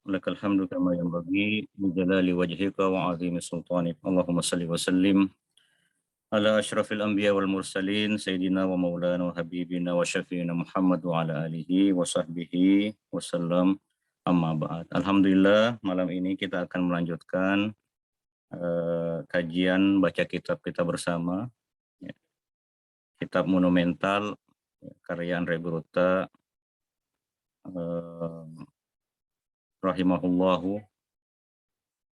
lakal hamdu kama yanbaghi li jalali wajhika wa 'azimi sultanik. Allahumma salli wa sallim ala asyrafil anbiya wal mursalin sayyidina wa maulana wa habibina wa syafiina Muhammad wa ala alihi wa sahbihi wasallam. Amma ba'd. Alhamdulillah, malam ini kita akan melanjutkan kajian baca kitab kita bersama, ya, kitab monumental karya Andre Gruta rahimahullahu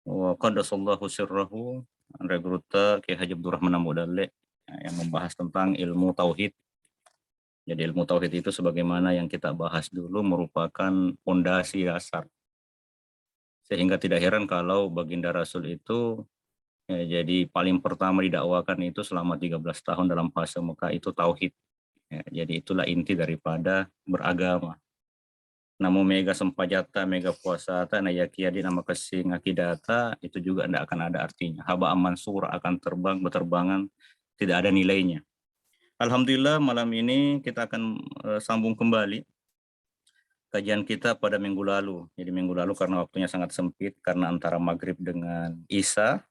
wa qaddasallahu sirrahu, Andre Gruta Kiai Haji Abdurrahman Amudale, yang membahas tentang ilmu tauhid. Jadi ilmu tauhid itu sebagaimana yang kita bahas dulu merupakan fondasi dasar. Sehingga tidak heran kalau baginda Rasul itu jadi paling pertama didakwakan itu selama 13 tahun dalam fase Mekah itu tauhid. Jadi itulah inti daripada beragama. Namun mega sempajata, mega puasata, na yakiyadi nama kesing akidata, itu juga tidak akan ada artinya. Haba aman surah akan terbang, berterbangan, tidak ada nilainya. Alhamdulillah malam ini kita akan sambung kembali kajian kita pada minggu lalu. Jadi minggu lalu karena waktunya sangat sempit, karena antara maghrib dengan isya,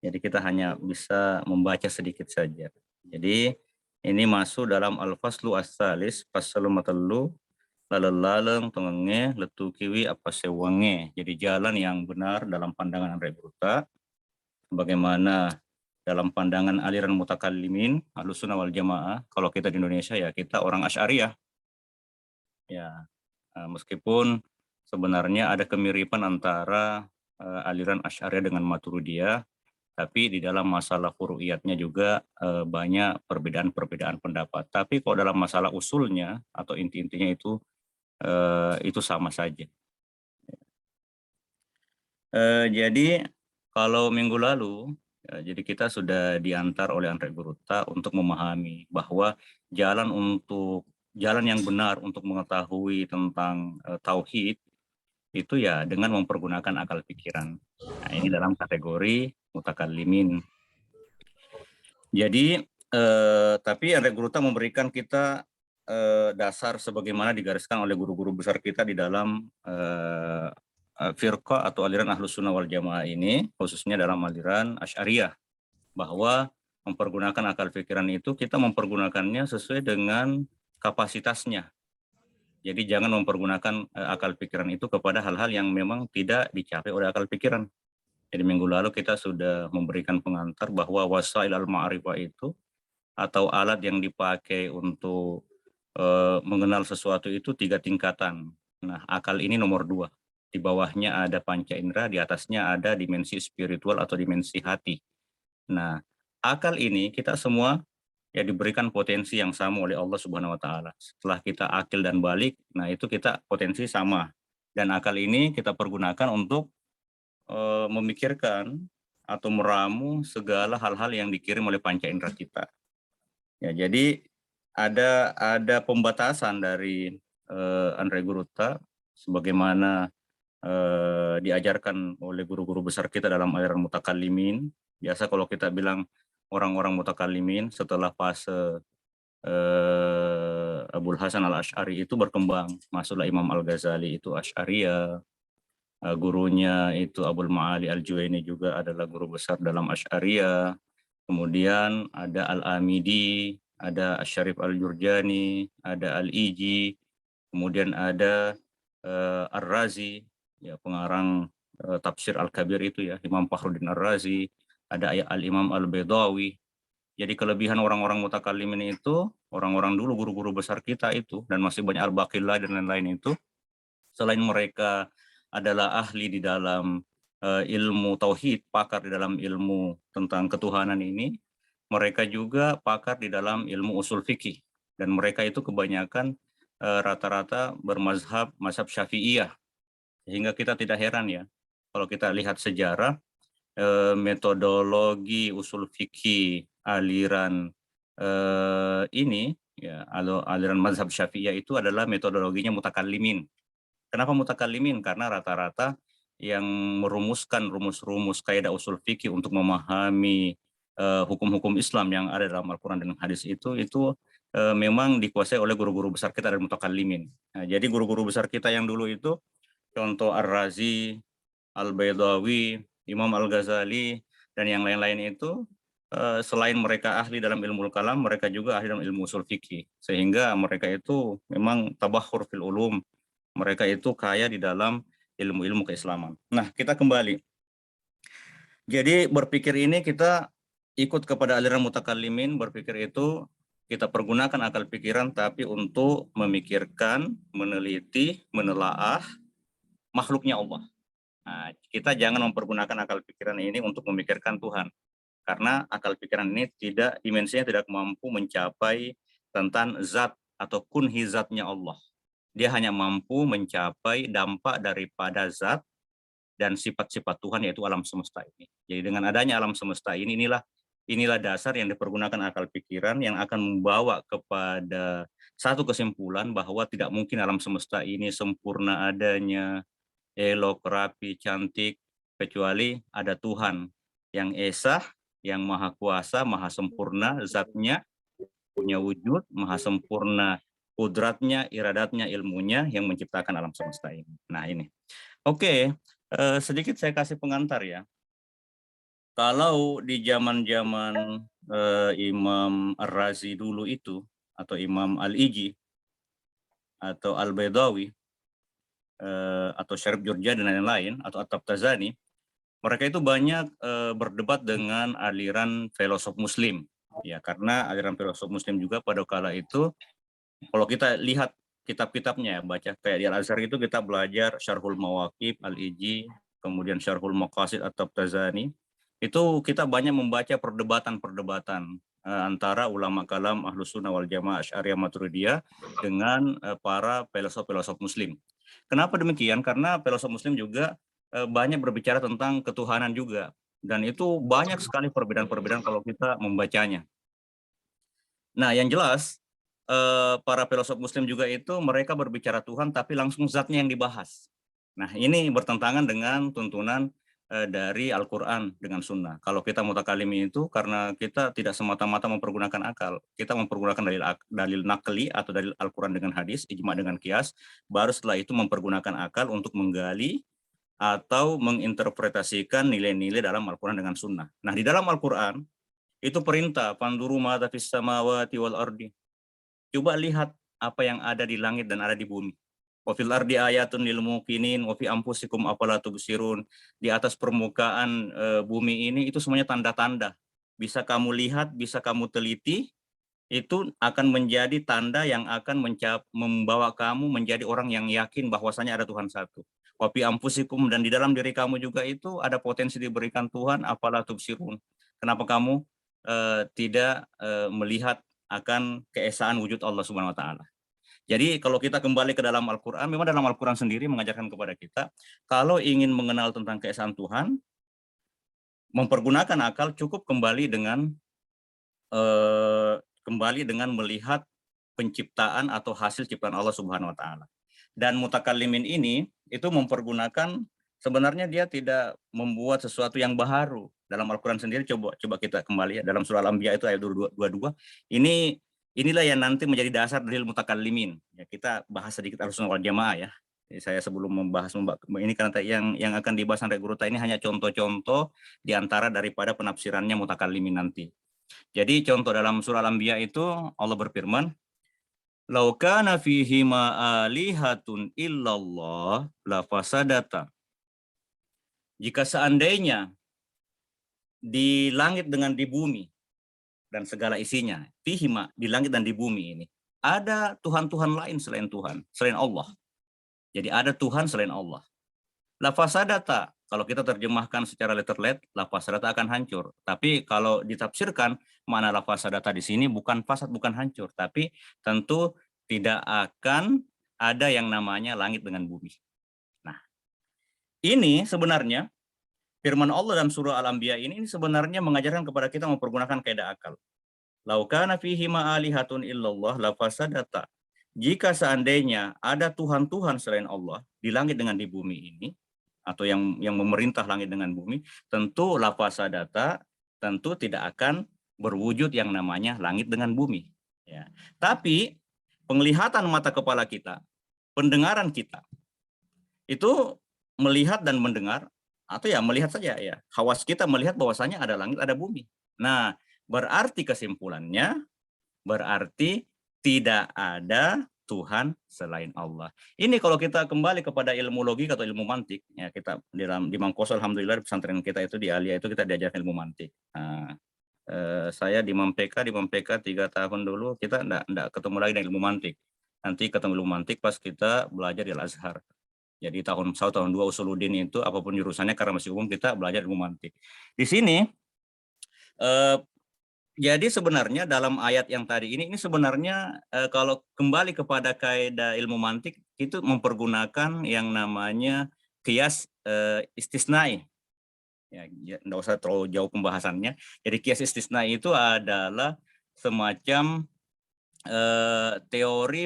jadi kita hanya bisa membaca sedikit saja. Jadi ini masuk dalam al-faslu as-salis, fasalu matelu, lalaleng tengenge letu kiwi apa sewange. Jadi jalan yang benar dalam pandangan Andre Gruta, bagaimana dalam pandangan aliran mutakallimin Ahlussunnah wal Jamaah. Kalau kita di Indonesia ya kita orang Asy'ariyah. Ya, meskipun sebenarnya ada kemiripan antara aliran Asy'ariyah dengan Maturidiyah, tapi di dalam masalah furu'iyatnya juga banyak perbedaan-perbedaan pendapat. Tapi kalau dalam masalah usulnya atau inti-intinya itu sama saja. Jadi kalau minggu lalu, jadi kita sudah diantar oleh Andre Gruta untuk memahami bahwa jalan yang benar untuk mengetahui tentang tauhid itu ya dengan mempergunakan akal pikiran. Nah, ini dalam kategori mutakallimin. Jadi tapi Andre Gruta memberikan kita dasar sebagaimana digariskan oleh guru-guru besar kita di dalam firqah atau aliran Ahlussunnah wal Jamaah ini, khususnya dalam aliran Asy'ariyah, bahwa mempergunakan akal pikiran itu kita mempergunakannya sesuai dengan kapasitasnya. Jadi jangan mempergunakan akal pikiran itu kepada hal-hal yang memang tidak dicapai oleh akal pikiran. Jadi minggu lalu kita sudah memberikan pengantar bahwa wasail al-ma'rifah itu atau alat yang dipakai untuk mengenal sesuatu itu 3 tingkatan. Nah, akal ini nomor 2. Di bawahnya ada panca indera, di atasnya ada dimensi spiritual atau dimensi hati. Nah, akal ini kita semua ya diberikan potensi yang sama oleh Allah Subhanahu wa taala. Setelah kita akil dan balik, nah itu kita potensi sama. Dan akal ini kita pergunakan untuk memikirkan atau meramu segala hal-hal yang dikirim oleh panca indera kita. Ya, jadi ada pembatasan dari Andre Gruta sebagaimana diajarkan oleh guru-guru besar kita dalam aliran mutakallimin. Biasa kalau kita bilang orang-orang mutakallimin setelah fase Abul Hasan al-Asy'ari itu berkembang. Masuklah Imam Al-Ghazali itu Asy'ariyah, gurunya itu Abul Ma'ali Al-Juwaini juga adalah guru besar dalam Asy'ariyah. Kemudian ada Al-Amidi, ada Asy-Syarif Al-Jurjani, ada Al-Iji, kemudian ada Ar-Razi, ya pengarang tafsir Al-Kabir itu ya, Imam Fakhruddin Ar-Razi, ada Al-Imam Al-Bedawi. Jadi kelebihan orang-orang mutakallimin itu, orang-orang dulu guru-guru besar kita itu, dan masih banyak Al-Baqillah dan lain-lain itu, selain mereka adalah ahli di dalam ilmu tauhid, pakar di dalam ilmu tentang ketuhanan ini, mereka juga pakar di dalam ilmu usul fikih, dan mereka itu kebanyakan rata-rata bermazhab Syafi'iyah, sehingga kita tidak heran ya kalau kita lihat sejarah metodologi usul fikih aliran ini ya, aliran mazhab Syafi'iyah itu adalah metodologinya mutakallimin. Kenapa mutakallimin? Karena rata-rata yang merumuskan rumus-rumus kaidah usul fikih untuk memahami hukum-hukum Islam yang ada dalam Al-Quran dan hadis itu memang dikuasai oleh guru-guru besar kita dari mutakallimin. Nah, jadi guru-guru besar kita yang dulu itu contoh Ar-Razi, Al-Baydawi, Imam Al-Ghazali, dan yang lain-lain itu selain mereka ahli dalam ilmu kalam, mereka juga ahli dalam ilmu usul fikih. Sehingga mereka itu memang tabakhur fil ulum. Mereka itu kaya di dalam ilmu-ilmu keislaman. Nah, kita kembali. Jadi berpikir ini kita ikut kepada aliran mutakallimin, berpikir itu kita pergunakan akal pikiran tapi untuk memikirkan, meneliti, menelaah makhluknya Allah. Nah, kita jangan mempergunakan akal pikiran ini untuk memikirkan Tuhan. Karena akal pikiran ini dimensinya tidak mampu mencapai tentang zat atau kunhi zatnya Allah. Dia hanya mampu mencapai dampak daripada zat dan sifat-sifat Tuhan, yaitu alam semesta ini. Jadi dengan adanya alam semesta ini, inilah dasar yang dipergunakan akal pikiran yang akan membawa kepada satu kesimpulan bahwa tidak mungkin alam semesta ini sempurna adanya, elok, rapi, cantik, kecuali ada Tuhan yang esa, yang maha kuasa, maha sempurna, zatnya, punya wujud, maha sempurna, kudratnya, iradatnya, ilmunya, yang menciptakan alam semesta ini. Nah ini. Oke, sedikit saya kasih pengantar ya. Kalau di zaman-zaman Imam Ar-Razi dulu itu, atau Imam Al-Iji, atau Al-Baydawi, atau Syarif Jurja dan lain-lain, atau At-Tabtazani, mereka itu banyak berdebat dengan aliran filosof Muslim, ya karena aliran filosof Muslim juga pada kala itu, kalau kita lihat kitab-kitabnya, baca kayak di Al-Azhar itu kita belajar Syarhul Mawaqib Al-Iji, kemudian Syarhul Maqasid At-Tabtazani, itu kita banyak membaca perdebatan-perdebatan antara ulama kalam Ahlus Sunnah wal Jamaah Asy'ariyah Maturidiyah dengan para filosof-filosof Muslim. Kenapa demikian? Karena filosof Muslim juga banyak berbicara tentang ketuhanan juga, dan itu banyak sekali perbedaan-perbedaan kalau kita membacanya. Nah, yang jelas para filosof Muslim juga itu mereka berbicara Tuhan, tapi langsung zatnya yang dibahas. Nah, ini bertentangan dengan tuntunan dari Al-Quran dengan Sunnah. Kalau kita mutakalimi itu karena kita tidak semata-mata mempergunakan akal, kita mempergunakan dalil nakli atau dalil Al-Quran dengan hadis, ijma dengan kias, baru setelah itu mempergunakan akal untuk menggali atau menginterpretasikan nilai-nilai dalam Al-Quran dengan Sunnah. Nah, di dalam Al-Quran itu perintah, "Fanduru ma fis samawati wal ardi." Coba lihat apa yang ada di langit dan ada di bumi. Wa fil ardi ayatun lil muqinin wa fi anfusikum afala tubsirun. Di atas permukaan bumi ini itu semuanya tanda-tanda. Bisa kamu lihat, bisa kamu teliti, itu akan menjadi tanda yang akan membawa kamu menjadi orang yang yakin bahwasanya ada Tuhan satu. Wa fi anfusikum, dan di dalam diri kamu juga itu ada potensi diberikan Tuhan, afala tubsirun. Kenapa kamu tidak melihat akan keesaan wujud Allah Subhanahu wa taala. Jadi kalau kita kembali ke dalam Al-Qur'an, memang dalam Al-Qur'an sendiri mengajarkan kepada kita kalau ingin mengenal tentang keesaan Tuhan, mempergunakan akal cukup kembali dengan melihat penciptaan atau hasil ciptaan Allah Subhanahu wa taala. Dan mutakallimin ini itu mempergunakan, sebenarnya dia tidak membuat sesuatu yang baru. Dalam Al-Quran sendiri coba kita kembali ya, dalam surah Al-Anbiya itu ayat 22. Inilah yang nanti menjadi dasar dalil mutakallimin. Ya, kita bahas sedikit Ahlussunnah wal Jamaah ya. Jadi saya sebelum membahas ini, karena yang akan dibahas Andre Guruta ini hanya contoh-contoh di antara daripada penafsirannya mutakallimin nanti. Jadi contoh dalam surah Al-Anbiya itu Allah berfirman, "Lau kana fihima alihatun illallah la fasadata." Jika seandainya di langit dengan di bumi dan segala isinya, fihima, di langit dan di bumi ini, ada Tuhan-Tuhan lain selain Tuhan, selain Allah. Jadi ada Tuhan selain Allah. La fasadata, kalau kita terjemahkan secara letterlet, la fasadata akan hancur. Tapi kalau ditafsirkan, mana la fasadata di sini bukan fasad, bukan hancur, tapi tentu tidak akan ada yang namanya langit dengan bumi. Nah, ini sebenarnya firman Allah dalam surah Al-Anbiya ini sebenarnya mengajarkan kepada kita mempergunakan kaidah akal. Lau kana fihi ma'alihatun illallah la fasadata. Jika seandainya ada Tuhan-Tuhan selain Allah di langit dengan di bumi ini, atau yang memerintah langit dengan bumi, tentu la fasadata, tentu tidak akan berwujud yang namanya langit dengan bumi. Ya. Tapi penglihatan mata kepala kita, pendengaran kita, itu melihat dan mendengar, atau ya melihat saja ya, hawas kita melihat bahwasanya ada langit, ada bumi. Nah, berarti kesimpulannya, berarti tidak ada Tuhan selain Allah. Ini kalau kita kembali kepada ilmu logika atau ilmu mantik, ya kita di Mangkoso, alhamdulillah di pesantren kita itu di Alia itu kita diajarkan ilmu mantik. Nah, saya di Mampeka 3 tahun dulu kita enggak ketemu lagi dengan ilmu mantik. Nanti ketemu ilmu mantik pas kita belajar di Al-Azhar. Jadi tahun 1, tahun 2 usuluddin itu apapun jurusannya karena masih umum kita belajar ilmu mantik. Di sini jadi sebenarnya dalam ayat yang tadi ini sebenarnya kalau kembali kepada kaidah ilmu mantik itu mempergunakan yang namanya qiyas istisnai. Ya, enggak usah terlalu jauh pembahasannya. Jadi qiyas istisnai itu adalah semacam teori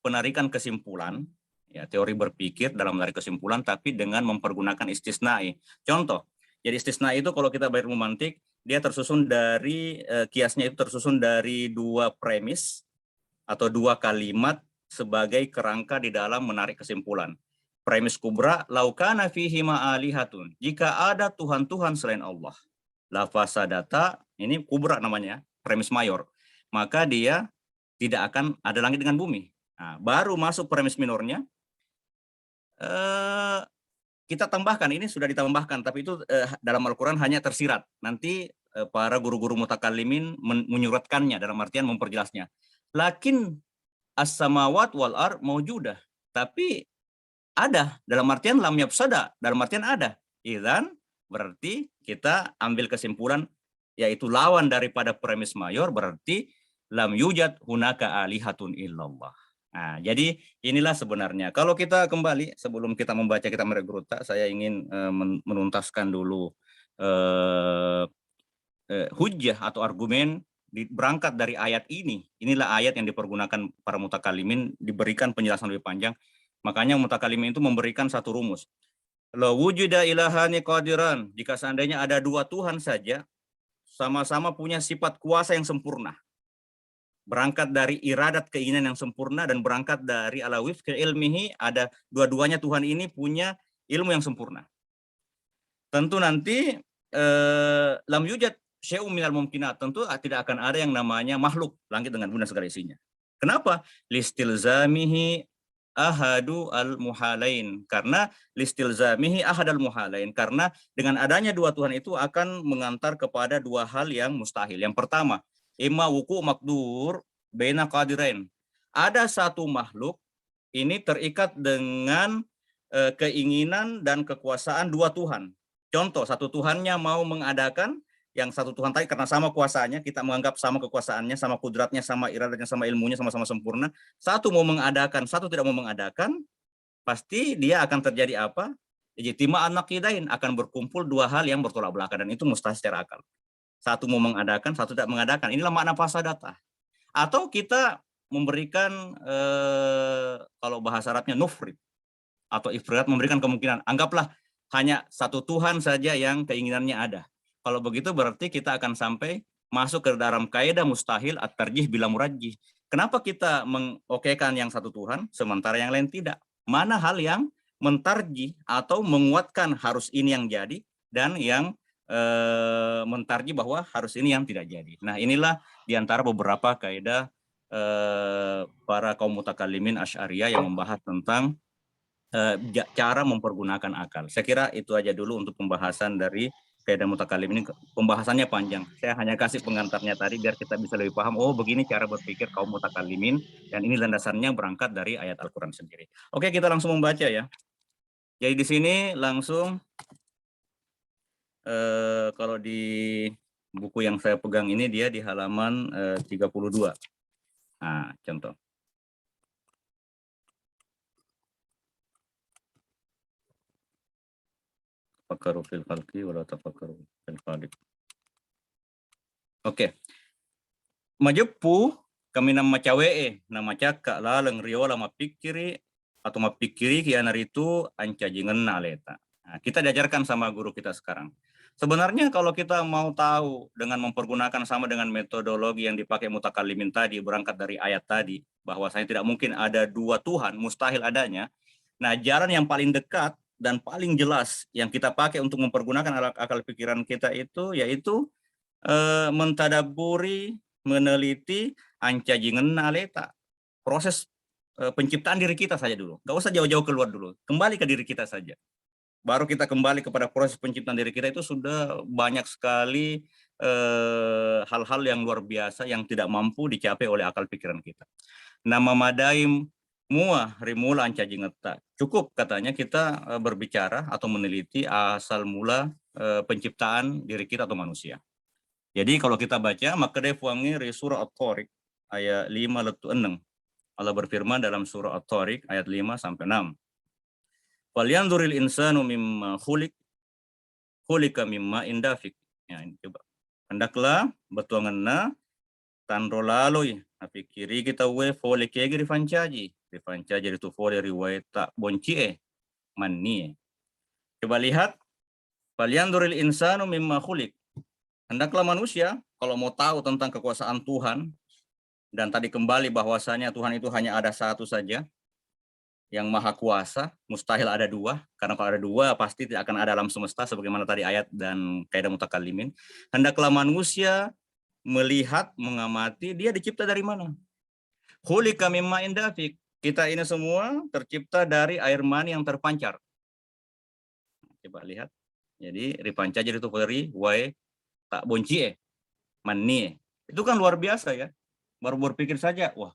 penarikan kesimpulan, ya teori berpikir dalam menarik kesimpulan tapi dengan mempergunakan istisnai. Contoh, jadi istisnai itu kalau kita ilmu mantik dia tersusun dari kiasnya itu tersusun dari 2 premis atau 2 kalimat sebagai kerangka di dalam menarik kesimpulan. Premis kubra, laukana fihi ma'alihatun, jika ada Tuhan-Tuhan selain Allah, la fasadata, ini kubra namanya, premis mayor, maka dia tidak akan ada langit dengan bumi. Nah, baru masuk premis minornya, kita tambahkan, ini sudah ditambahkan, tapi itu dalam Al-Quran hanya tersirat. Nanti para guru-guru mutakallimin menyuratkannya, dalam artian memperjelasnya. Lakin as-samawat wal ar maujudah, tapi ada, dalam artian lam yafsada, dalam artian ada. Idzan berarti kita ambil kesimpulan, yaitu lawan daripada premis mayor, berarti lam yujad hunaka alihatun illallah. Nah, jadi inilah sebenarnya. Kalau kita kembali, sebelum kita membaca kitab Meregruta, saya ingin menuntaskan dulu hujjah atau argumen berangkat dari ayat ini. Inilah ayat yang dipergunakan para mutakalimin, diberikan penjelasan lebih panjang. Makanya mutakalimin itu memberikan satu rumus. La wujuda ilahani qadiran, jika seandainya ada 2 Tuhan saja, sama-sama punya sifat kuasa yang sempurna. Berangkat dari iradat keinginan yang sempurna dan berangkat dari ala wifqi ilmihi, ada dua-duanya Tuhan ini punya ilmu yang sempurna. Tentu nanti lam yujad syai'un minal mumkinat, tentu tidak akan ada yang namanya makhluk langit dengan bumi dan segala isinya. Kenapa? Listilzamihi ahadu al-muhalain, karena listilzamihi ahad al-muhalain, karena dengan adanya 2 Tuhan itu akan mengantar kepada 2 hal yang mustahil. Yang pertama, imma wuku makdur baina qadirain. Ada satu makhluk ini terikat dengan keinginan dan kekuasaan 2 Tuhan. Contoh, satu Tuhannya mau mengadakan, yang satu Tuhan tadi karena sama kuasanya, kita menganggap sama kekuasaannya, sama kudratnya, sama iradatnya, sama ilmunya, sama-sama sempurna. Satu mau mengadakan, satu tidak mau mengadakan, pasti dia akan terjadi apa? Ijtima'an naqidain, akan berkumpul 2 hal yang bertolak belakang, dan itu mustahil secara akal. Satu mau mengadakan, satu tidak mengadakan. Inilah makna fasadata. Atau kita memberikan kalau bahasa Arabnya nufrid atau ifrat, memberikan kemungkinan. Anggaplah hanya satu Tuhan saja yang keinginannya ada. Kalau begitu berarti kita akan sampai masuk ke dalam kaidah mustahil at-tarjih bila murajjih. Kenapa kita mengokekan yang satu Tuhan sementara yang lain tidak? Mana hal yang mentarjih atau menguatkan harus ini yang jadi, dan yang mentarjih bahwa harus ini yang tidak jadi. Nah, inilah diantara beberapa kaidah para kaum mutakallimin Asy'ariyah yang membahas tentang cara mempergunakan akal. Saya kira itu aja dulu untuk pembahasan dari kaidah mutakallim ini. Pembahasannya panjang. Saya hanya kasih pengantarnya tadi biar kita bisa lebih paham, oh begini cara berpikir kaum mutakallimin, dan ini landasannya berangkat dari ayat Al-Qur'an sendiri. Oke, kita langsung membaca ya. Jadi di sini langsung kalau di buku yang saya pegang ini dia di halaman 32. Nah, contoh. Tafakkaru fil khalqi wala tafakkaru fil khaliq. Oke. Majepu kami nama cawe nama cakak laleng rio lama pikiri atau mapikiri kianar itu ancajingan naleta. Nah, kita diajarkan sama guru kita sekarang. Sebenarnya kalau kita mau tahu dengan mempergunakan sama dengan metodologi yang dipakai mutakallimin tadi, berangkat dari ayat tadi, bahwa saya tidak mungkin ada 2 Tuhan, mustahil adanya. Nah, jalan yang paling dekat dan paling jelas yang kita pakai untuk mempergunakan akal pikiran kita itu yaitu mentadaburi, meneliti, ancajingan aleta. Proses penciptaan diri kita saja dulu. Nggak usah jauh-jauh keluar dulu. Kembali ke diri kita saja. Baru kita kembali kepada proses penciptaan diri kita itu sudah banyak sekali hal-hal yang luar biasa yang tidak mampu dicapai oleh akal pikiran kita. Nama madaim mua rimula ancajingeta. Cukup katanya kita berbicara atau meneliti asal mula penciptaan diri kita atau manusia. Jadi kalau kita baca maka defuangi surah At-Tariq ayat 5 letu 6. Allah berfirman dalam surah At-Tariq ayat 5 sampai 6. Falyanzuril insanu mimma khulika mimma indafik. Ya, ini coba. Hendaklah betuanganna tanro laloi api kiri kita we fole kegi rifancaji itu fole riwayat tak bonci manni. Coba lihat falyanzuril insanu mimma khulik. Hendaklah manusia kalau mau tahu tentang kekuasaan Tuhan dan tadi kembali bahwasanya Tuhan itu hanya ada satu saja yang maha kuasa, mustahil ada dua, karena kalau ada dua pasti tidak akan ada alam semesta sebagaimana tadi ayat dan kaidah mutakallimin. Hendaklah manusia melihat, mengamati dia dicipta dari mana. Khulika mimma indafik. Kita ini semua tercipta dari air mani yang terpancar. Coba lihat. Jadi ripanca jadi itu peri wae tak bonci mani. Itu kan luar biasa ya. Baru berpikir saja, wah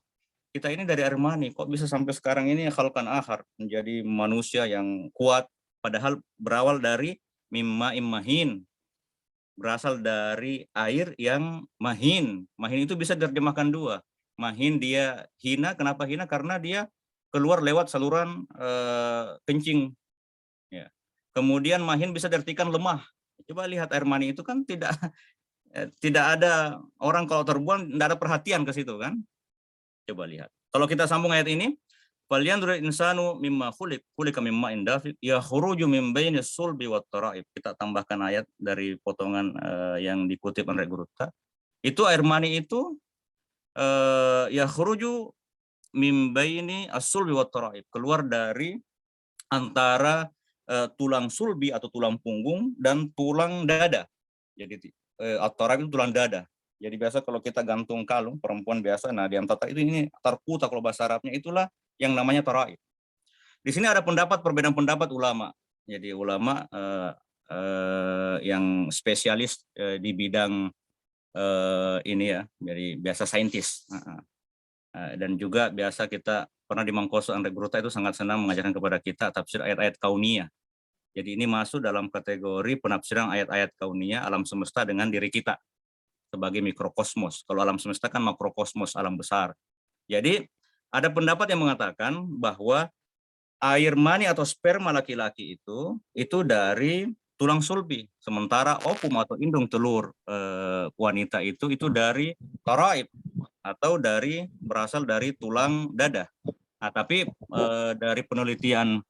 kita ini dari air mani, kok bisa sampai sekarang ini khalqan akhar, menjadi manusia yang kuat, padahal berawal dari mimma immahin, berasal dari air yang mahin. Mahin itu bisa diterjemahkan dua. Mahin dia hina, kenapa hina? Karena dia keluar lewat saluran kencing. Ya. Kemudian mahin bisa diartikan lemah. Coba lihat air mani itu kan tidak ada orang kalau terbuang, tidak ada perhatian ke situ kan. Coba lihat. Kalau kita sambung ayat ini, falyanzuril insanu mimma khulika mimma indafik yakhruju min baini sulbi wat tara'ib. Kita tambahkan ayat dari potongan yang dikutip oleh Gurutta. Itu air mani itu yakhruju min baini as-sulbi wat tara'ib. Keluar dari antara tulang sulbi atau tulang punggung dan tulang dada. Jadi at-tara'ib itu tulang dada. Jadi biasa kalau kita gantung kalung, perempuan biasa, nah di antara itu ini tarputa kalau bahasa Arabnya, itulah yang namanya taraib. Di sini ada perbedaan pendapat ulama. Jadi ulama yang spesialis di bidang ini ya, jadi biasa saintis. Dan juga biasa kita pernah di Mangkoso Andre Gurutta itu sangat senang mengajarkan kepada kita tafsir ayat-ayat kauniyah. Jadi ini masuk dalam kategori penafsiran ayat-ayat kauniyah alam semesta dengan diri kita sebagai mikrokosmos. Kalau alam semesta kan makrokosmos, alam besar. Jadi ada pendapat yang mengatakan bahwa air mani atau sperma laki-laki itu dari tulang sulbi, sementara opum atau indung telur wanita itu dari taraib atau berasal dari tulang dada. Nah, tapi dari penelitian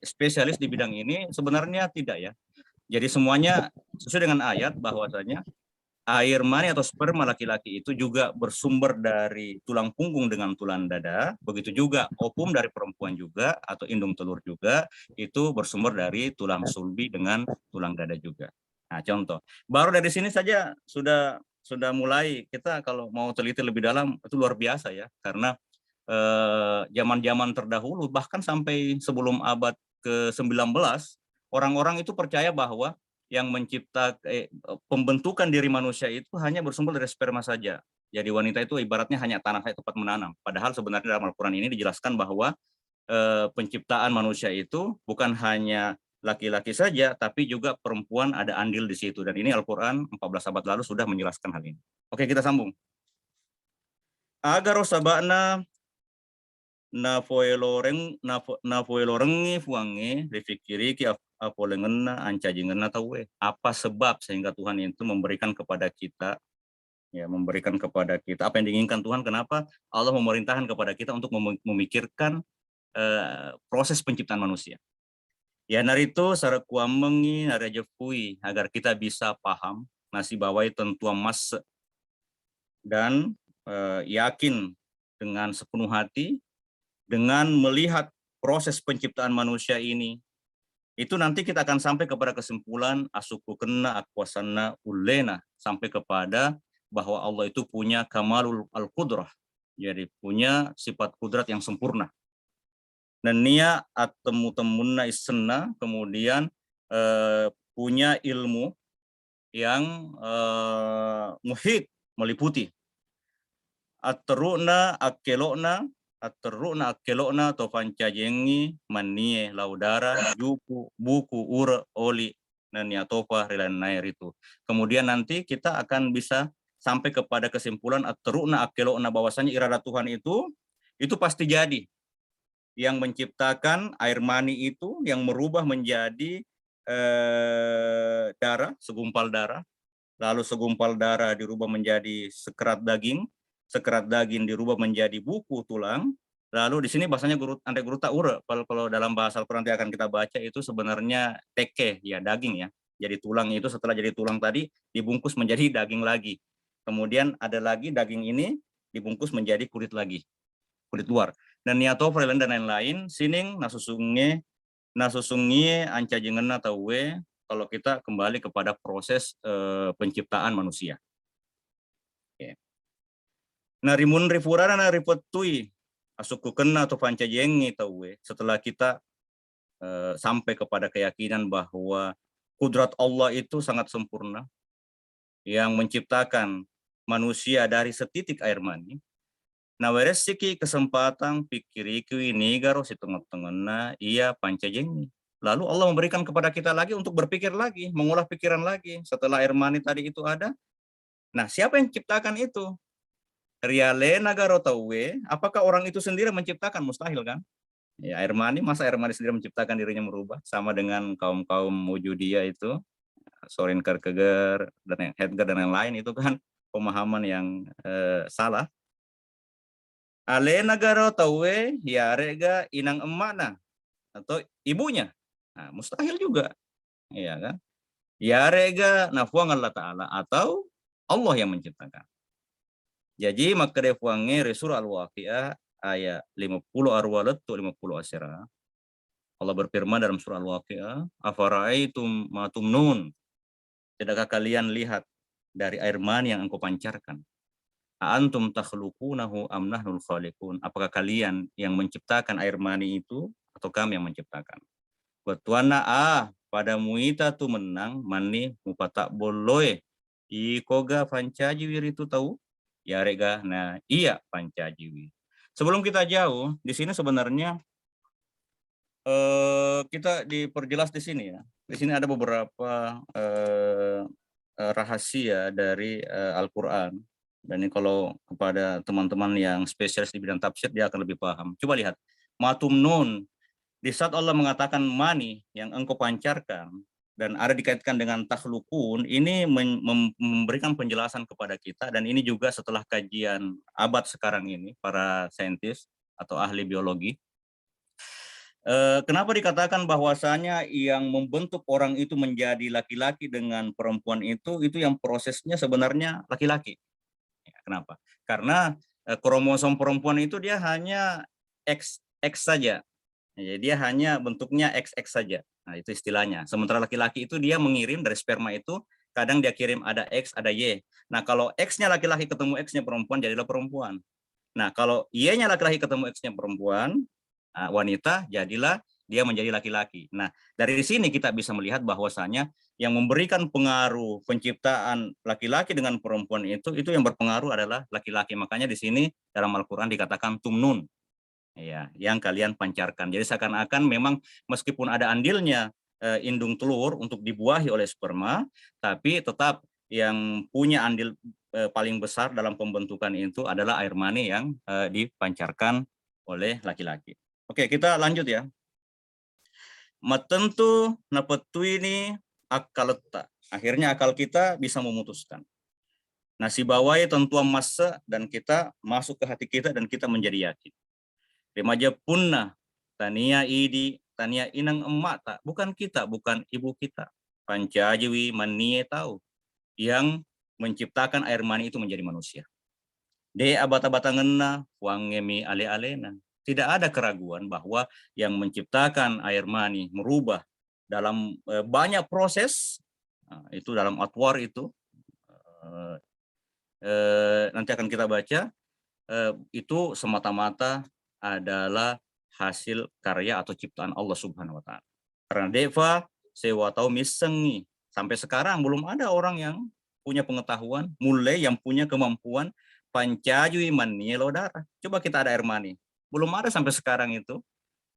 spesialis di bidang ini sebenarnya tidak ya. Jadi semuanya sesuai dengan ayat bahwasanya air mani atau sperma laki-laki itu juga bersumber dari tulang punggung dengan tulang dada, begitu juga opum dari perempuan juga atau indung telur juga itu bersumber dari tulang sulbi dengan tulang dada juga. Nah, contoh. Baru dari sini saja sudah mulai kita kalau mau teliti lebih dalam itu luar biasa ya, karena zaman-zaman terdahulu bahkan sampai sebelum abad ke-19 orang-orang itu percaya bahwa yang pembentukan diri manusia itu hanya bersumber dari sperma saja. Jadi wanita itu ibaratnya hanya tanah saja tempat menanam. Padahal sebenarnya dalam Al-Quran ini dijelaskan bahwa penciptaan manusia itu bukan hanya laki-laki saja, tapi juga perempuan ada andil di situ. Dan ini Al-Quran 14 abad lalu sudah menjelaskan hal ini. Oke, kita sambung. Agar sabana nafoelorengi fuange refikiri ki apolengenna ancajengenna tawe. Apa sebab sehingga Tuhan itu memberikan kepada kita apa yang diinginkan Tuhan. Kenapa Allah memerintahkan kepada kita untuk memikirkan proses penciptaan manusia. Ya narito sarakuamengi narajepui agar kita bisa paham nasi bawai tentuam mas dan yakin dengan sepenuh hati dengan melihat proses penciptaan manusia ini, itu nanti kita akan sampai kepada kesimpulan asuku kena akwasana ulena, sampai kepada bahwa Allah itu punya kamalul al-qudrah, jadi punya sifat kudrat yang sempurna. Dan nia atemu-temunna isna, kemudian punya ilmu yang muhit, meliputi. At-teruna akelokna to pancajengi manie laudara juku buku ura oli dan yatopa rilan nair itu. Kemudian nanti kita akan bisa sampai kepada kesimpulan at-teruna akelokna, bahwasanya irada Tuhan itu pasti jadi. Yang menciptakan air mani itu, yang merubah menjadi darah, segumpal darah, lalu segumpal darah dirubah menjadi sekerat daging dirubah menjadi buku tulang. Lalu di sini bahasanya ante guru taura, kalau dalam bahasa Al-Quran yang akan kita baca itu sebenarnya teke, ya daging ya. Jadi tulang itu setelah jadi tulang tadi dibungkus menjadi daging lagi. Kemudian ada lagi daging ini dibungkus menjadi kulit lagi, kulit luar. Dan niato dan lain-lain, sining nasusungnya anca jengenna tawe, kalau kita kembali kepada proses penciptaan manusia. Okay. Nah, rimun rifurana na ripetui asuku kena atau panca jengi tawe, setelah kita sampai kepada keyakinan bahwa kudrat Allah itu sangat sempurna, yang menciptakan manusia dari setitik air mani. Nah, weresiki kesempatan pikiriku ini garo si tengah-tengahna ia pancajengi. Lalu Allah memberikan kepada kita lagi untuk berpikir lagi, mengolah pikiran lagi setelah air mani tadi itu ada. Nah, siapa yang menciptakan itu? Rialena garo tawe, apakah orang itu sendiri menciptakan? Mustahil kan? Ya, air mani, masa air mani sendiri menciptakan dirinya merubah? Sama dengan kaum-kaum Wujudiyah itu, Soren Kierkegaard dan Heidegger dan lain-lain, itu kan pemahaman yang salah. Ale negara tawe ya rega inang emakna atau ibunya. Nah, mustahil juga. Iya kan? Ya rega nafuang Allah Ta'ala atau Allah yang menciptakan. Jadi maka refuange resur al-waqi'ah ayat 50 arwalat 50 asyara. Allah berfirman dalam surah al-waqi'ah, afara'aitum ma tumnun. Tidakkah kalian lihat dari air mani yang engkau pancarkan? Antum takhluqunahu am nahnul khaliqun, apakah kalian yang menciptakan air mani itu atau kami yang menciptakan? Betuana pada muita tu menang mani mupata boloe ikoga pancajiwir itu tahu ya rega. Nah iya pancajiwir. Sebelum kita jauh di sini sebenarnya kita diperjelas di sini ya. Di sini ada beberapa rahasia dari Al-Quran. Dan ini kalau kepada teman-teman yang spesialis di bidang tafsir, dia akan lebih paham. Coba lihat, matum nun, di saat Allah mengatakan mani yang engkau pancarkan, dan ada dikaitkan dengan takhlukun, ini memberikan penjelasan kepada kita, dan ini juga setelah kajian abad sekarang ini, para saintis atau ahli biologi, kenapa dikatakan bahwasanya yang membentuk orang itu menjadi laki-laki dengan perempuan itu yang prosesnya sebenarnya laki-laki. Kenapa? Karena kromosom perempuan itu dia hanya XX saja. Jadi dia hanya bentuknya XX saja. Nah, itu istilahnya. Sementara laki-laki itu dia mengirim dari sperma itu, kadang dia kirim ada X, ada Y. Nah, kalau X-nya laki-laki ketemu X-nya perempuan, jadilah perempuan. Nah, kalau Y-nya laki-laki ketemu X-nya perempuan, wanita, jadilah dia menjadi laki-laki. Nah, dari sini kita bisa melihat bahwasanya yang memberikan pengaruh penciptaan laki-laki dengan perempuan itu yang berpengaruh adalah laki-laki. Makanya di sini dalam Al-Quran dikatakan tumnun, ya, yang kalian pancarkan. Jadi seakan-akan memang meskipun ada andilnya indung telur untuk dibuahi oleh sperma, tapi tetap yang punya andil paling besar dalam pembentukan itu adalah air mani yang dipancarkan oleh laki-laki. Oke, kita lanjut ya. Matentu napetu ini akal letak. Akhirnya akal kita bisa memutuskan. Nasi bawai tentuan masa dan kita masuk ke hati kita dan kita menjadi yakin. Remaja punna tania idi tania inang emak tak, bukan kita, bukan ibu kita. Pancajiwi manie tahu yang menciptakan air mani itu menjadi manusia. De abata-bata ngena wangemi ale-alena. Tidak ada keraguan bahwa yang menciptakan air mani merubah dalam banyak proses, itu dalam atwar itu, nanti akan kita baca, itu semata-mata adalah hasil karya atau ciptaan Allah Subhanahu wa taala. Karena deva sewa tahu misengi, sampai sekarang belum ada orang yang punya pengetahuan, mulai yang punya kemampuan pancajui manielo darah. Coba kita ada air mani. Belum ada sampai sekarang itu,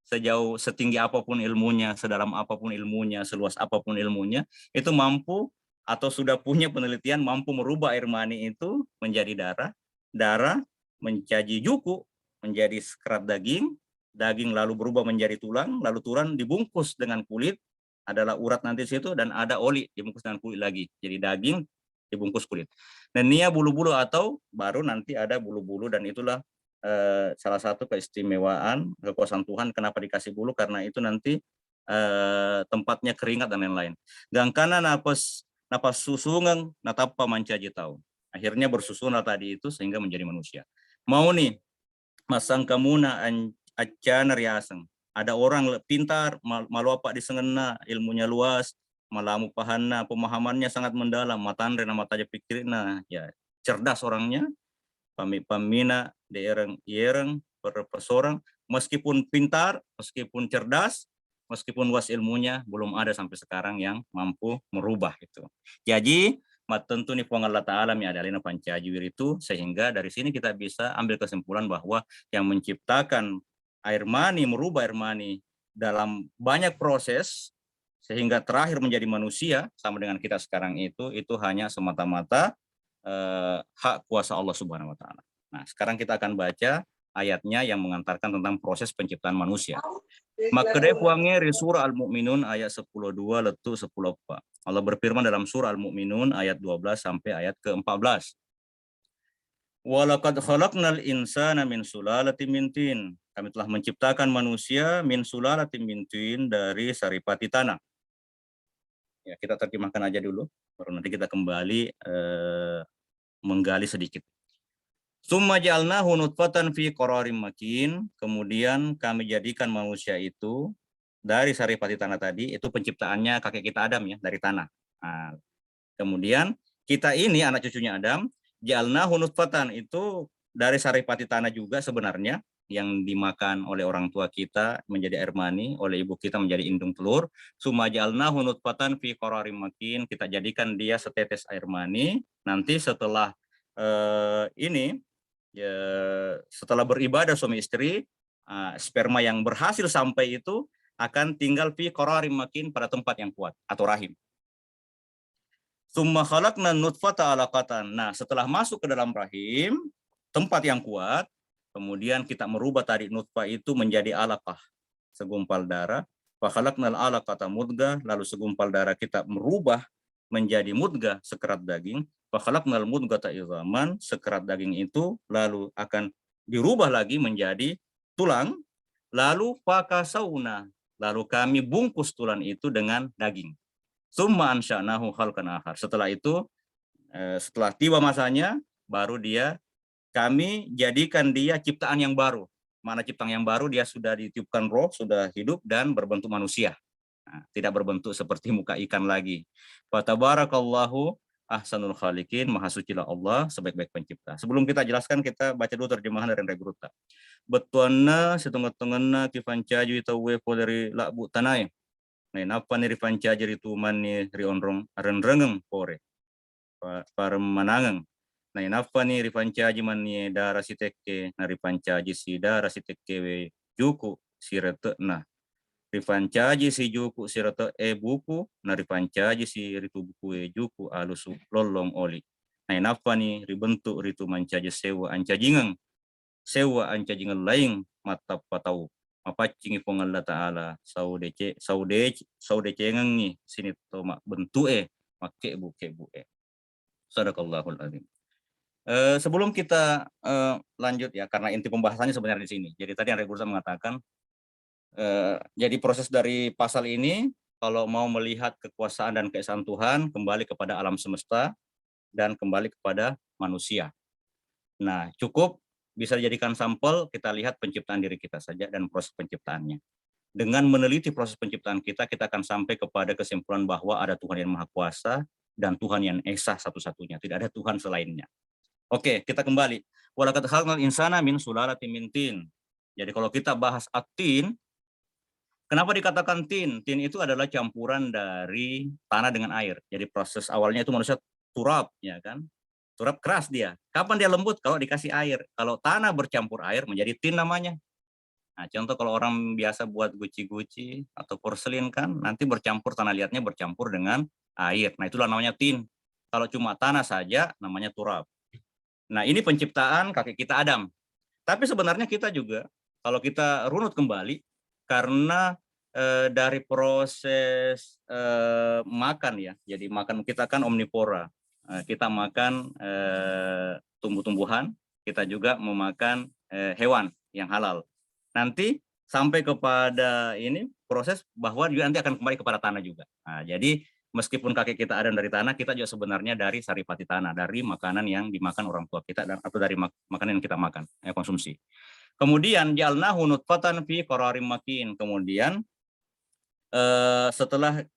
sejauh setinggi apapun ilmunya, sedalam apapun ilmunya, seluas apapun ilmunya, itu mampu atau sudah punya penelitian mampu merubah air mani itu menjadi darah, darah menjadi juku, menjadi sekerat daging, daging lalu berubah menjadi tulang, lalu tulang dibungkus dengan kulit, adalah urat nanti situ, dan ada oli dibungkus dengan kulit lagi. Jadi daging dibungkus kulit. Dan nia bulu-bulu atau baru nanti ada bulu-bulu, dan itulah salah satu keistimewaan kekuasaan Tuhan kenapa dikasih bulu, karena itu nanti tempatnya keringat dan lain-lain. Gangkana napas susungan natapa mancaji tahu. Akhirnya bersusunan tadi itu sehingga menjadi manusia. Mau nih masang kamuna acana riaseng. Ada orang pintar, malu apa disengena, ilmunya luas, malamu pahana, pemahamannya sangat mendalam, matandre nama taja pikirna, ya cerdas orangnya, pamina yereng persorang, meskipun pintar, meskipun cerdas, meskipun luas ilmunya, belum ada sampai sekarang yang mampu merubah itu. Jadi tentu nih Allah Ta'ala miadalina pancajwir itu, sehingga dari sini kita bisa ambil kesimpulan bahwa yang menciptakan air mani, merubah air mani dalam banyak proses sehingga terakhir menjadi manusia sama dengan kita sekarang itu hanya semata-mata hak kuasa Allah Subhanahu wa taala. Nah, sekarang kita akan baca ayatnya yang mengantarkan tentang proses penciptaan manusia. Makade puangnya di surah Al-Mu'minun ayat 10:2 letu 10:4. Allah berfirman dalam surah Al-Mu'minun ayat 12 sampai ayat ke-14. Walaqad khalaqnal insana min sulalatin min tin. Kami telah menciptakan manusia min sulalatin min tin, dari saripati tanah. Ya, kita terjemahkan aja dulu, baru nanti kita kembali menggali sedikit. Summa ja'alnahu nutfatan fi qararim makin. Kemudian kami jadikan manusia itu dari saripati tanah tadi, itu penciptaannya kakek kita Adam ya, dari tanah. Nah, kemudian kita ini anak cucunya Adam, ja'alnahu nutfatan, itu dari saripati tanah juga sebenarnya, yang dimakan oleh orang tua kita menjadi air mani, oleh ibu kita menjadi indung telur. Summa ja'alnahu nutfatan fi qararim makin, kita jadikan dia setetes air mani. Nanti setelah ini ya, setelah beribadah suami istri, sperma yang berhasil sampai itu akan tinggal fi qararim makin, pada tempat yang kuat atau rahim. Summa khalaqna nutfata alaqatan. Nah, setelah masuk ke dalam rahim, tempat yang kuat, kemudian kita merubah tadi nutfah itu menjadi alaqah, segumpal darah. Fa khalaqnal alaqata mudghah, lalu segumpal darah kita merubah menjadi mudghah, sekerat daging. Fa khalaqnal mudghata idzaman, sekerat daging itu lalu akan dirubah lagi menjadi tulang. Lalu fakasauna, lalu kami bungkus tulang itu dengan daging. Summa ansya'nahu khalqan akhar. Setelah itu, setelah tiba masanya, baru kami jadikan dia ciptaan yang baru. Mana ciptaan yang baru, dia sudah ditiupkan roh, sudah hidup dan berbentuk manusia. Nah, tidak berbentuk seperti muka ikan lagi. Fatabarakallahu ahsanul khaliqin, maha sucilah Allah sebaik-baik pencipta. Sebelum kita jelaskan, kita baca dulu terjemahan dari Andre Gruta. Betuanna setengah-tengahna kifancaju itawe dari lakbu tanai. Nah, apa nih rifancaju itu mani rionrong arenrengeng pore parmanangang. Nah, apa nih rifancaji mani darah si teke, na rifancaji si darah si teke we juku si rete, nah rifancaji si juku si rete buku, na rifancaji si ritu buku we juku alusu lolong oli. Nah, apa nih ribentuk ritu mancaji sewa ancajingang laing mata patau mapacingi pong Allah Ta'ala saude cengengi sini to mak bentuk make buke sadaqallahul azim. Sebelum kita lanjut ya, karena inti pembahasannya sebenarnya di sini. Jadi tadi Andre Bursa mengatakan, jadi proses dari pasal ini, kalau mau melihat kekuasaan dan keesaan Tuhan, kembali kepada alam semesta dan kembali kepada manusia. Nah, cukup bisa dijadikan sampel, kita lihat penciptaan diri kita saja dan proses penciptaannya. Dengan meneliti proses penciptaan kita, kita akan sampai kepada kesimpulan bahwa ada Tuhan yang Maha Kuasa dan Tuhan yang esa satu-satunya, tidak ada Tuhan selainnya. Oke, kita kembali. Walaqad khalaqnal insana min sulalatin min tin. Jadi kalau kita bahas at-tin, kenapa dikatakan tin? Tin itu adalah campuran dari tanah dengan air. Jadi proses awalnya itu manusia turab, ya kan? Turab keras dia. Kapan dia lembut? Kalau dikasih air. Kalau tanah bercampur air menjadi tin namanya. Nah, contoh kalau orang biasa buat guci-guci atau porselin kan, nanti bercampur tanah liatnya bercampur dengan air. Nah, itulah namanya tin. Kalau cuma tanah saja namanya turab. Nah, ini penciptaan kakek kita Adam. Tapi sebenarnya kita juga, kalau kita runut kembali, karena dari proses makan ya, jadi makan kita kan omnivora, kita makan tumbuh-tumbuhan, kita juga memakan hewan yang halal. Nanti sampai kepada ini proses bahwa juga nanti akan kembali kepada tanah juga. Nah, jadi meskipun kakek kita ada dari tanah, kita juga sebenarnya dari saripati tanah, dari makanan yang dimakan orang tua kita dan atau dari makanan yang kita makan, konsumsi. Kemudian jalnahu nutfatan fi qararim makin. Kemudian setelah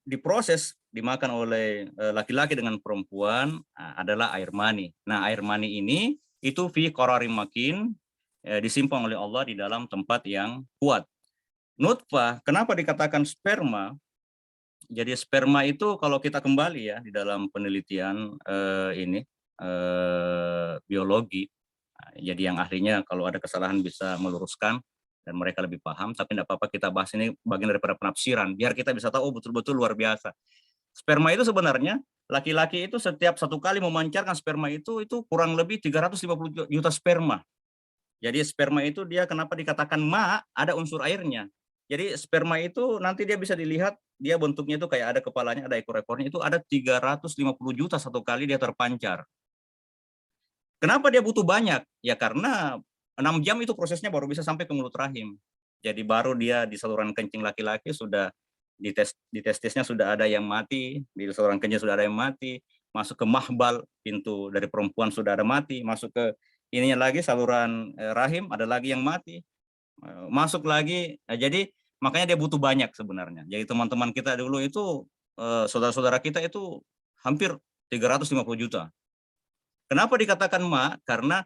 diproses dimakan oleh laki-laki dengan perempuan adalah air mani. Nah, air mani ini itu fi qararim makin, disimpan oleh Allah di dalam tempat yang kuat. Nutfah, kenapa dikatakan sperma? Jadi sperma itu kalau kita kembali ya di dalam penelitian biologi, jadi yang ahlinya kalau ada kesalahan bisa meluruskan dan mereka lebih paham, tapi tidak apa-apa kita bahas ini bagian daripada penafsiran, biar kita bisa tahu betul-betul luar biasa. Sperma itu sebenarnya, laki-laki itu setiap satu kali memancarkan sperma itu kurang lebih 350 juta sperma. Jadi sperma itu dia kenapa dikatakan ma, ada unsur airnya. Jadi sperma itu nanti dia bisa dilihat, dia bentuknya itu kayak ada kepalanya, ada ekor-ekornya, itu ada 350 juta satu kali dia terpancar. Kenapa dia butuh banyak? Ya karena 6 jam itu prosesnya baru bisa sampai ke mulut rahim. Jadi baru dia di saluran kencing laki-laki sudah di testisnya sudah ada yang mati, di saluran kencing sudah ada yang mati, masuk ke mahbal, pintu dari perempuan sudah ada mati, masuk ke ininya lagi saluran rahim ada lagi yang mati, masuk lagi. Jadi makanya dia butuh banyak sebenarnya. Jadi teman-teman kita dulu itu saudara-saudara kita itu hampir 350 juta. Kenapa dikatakan ma? Karena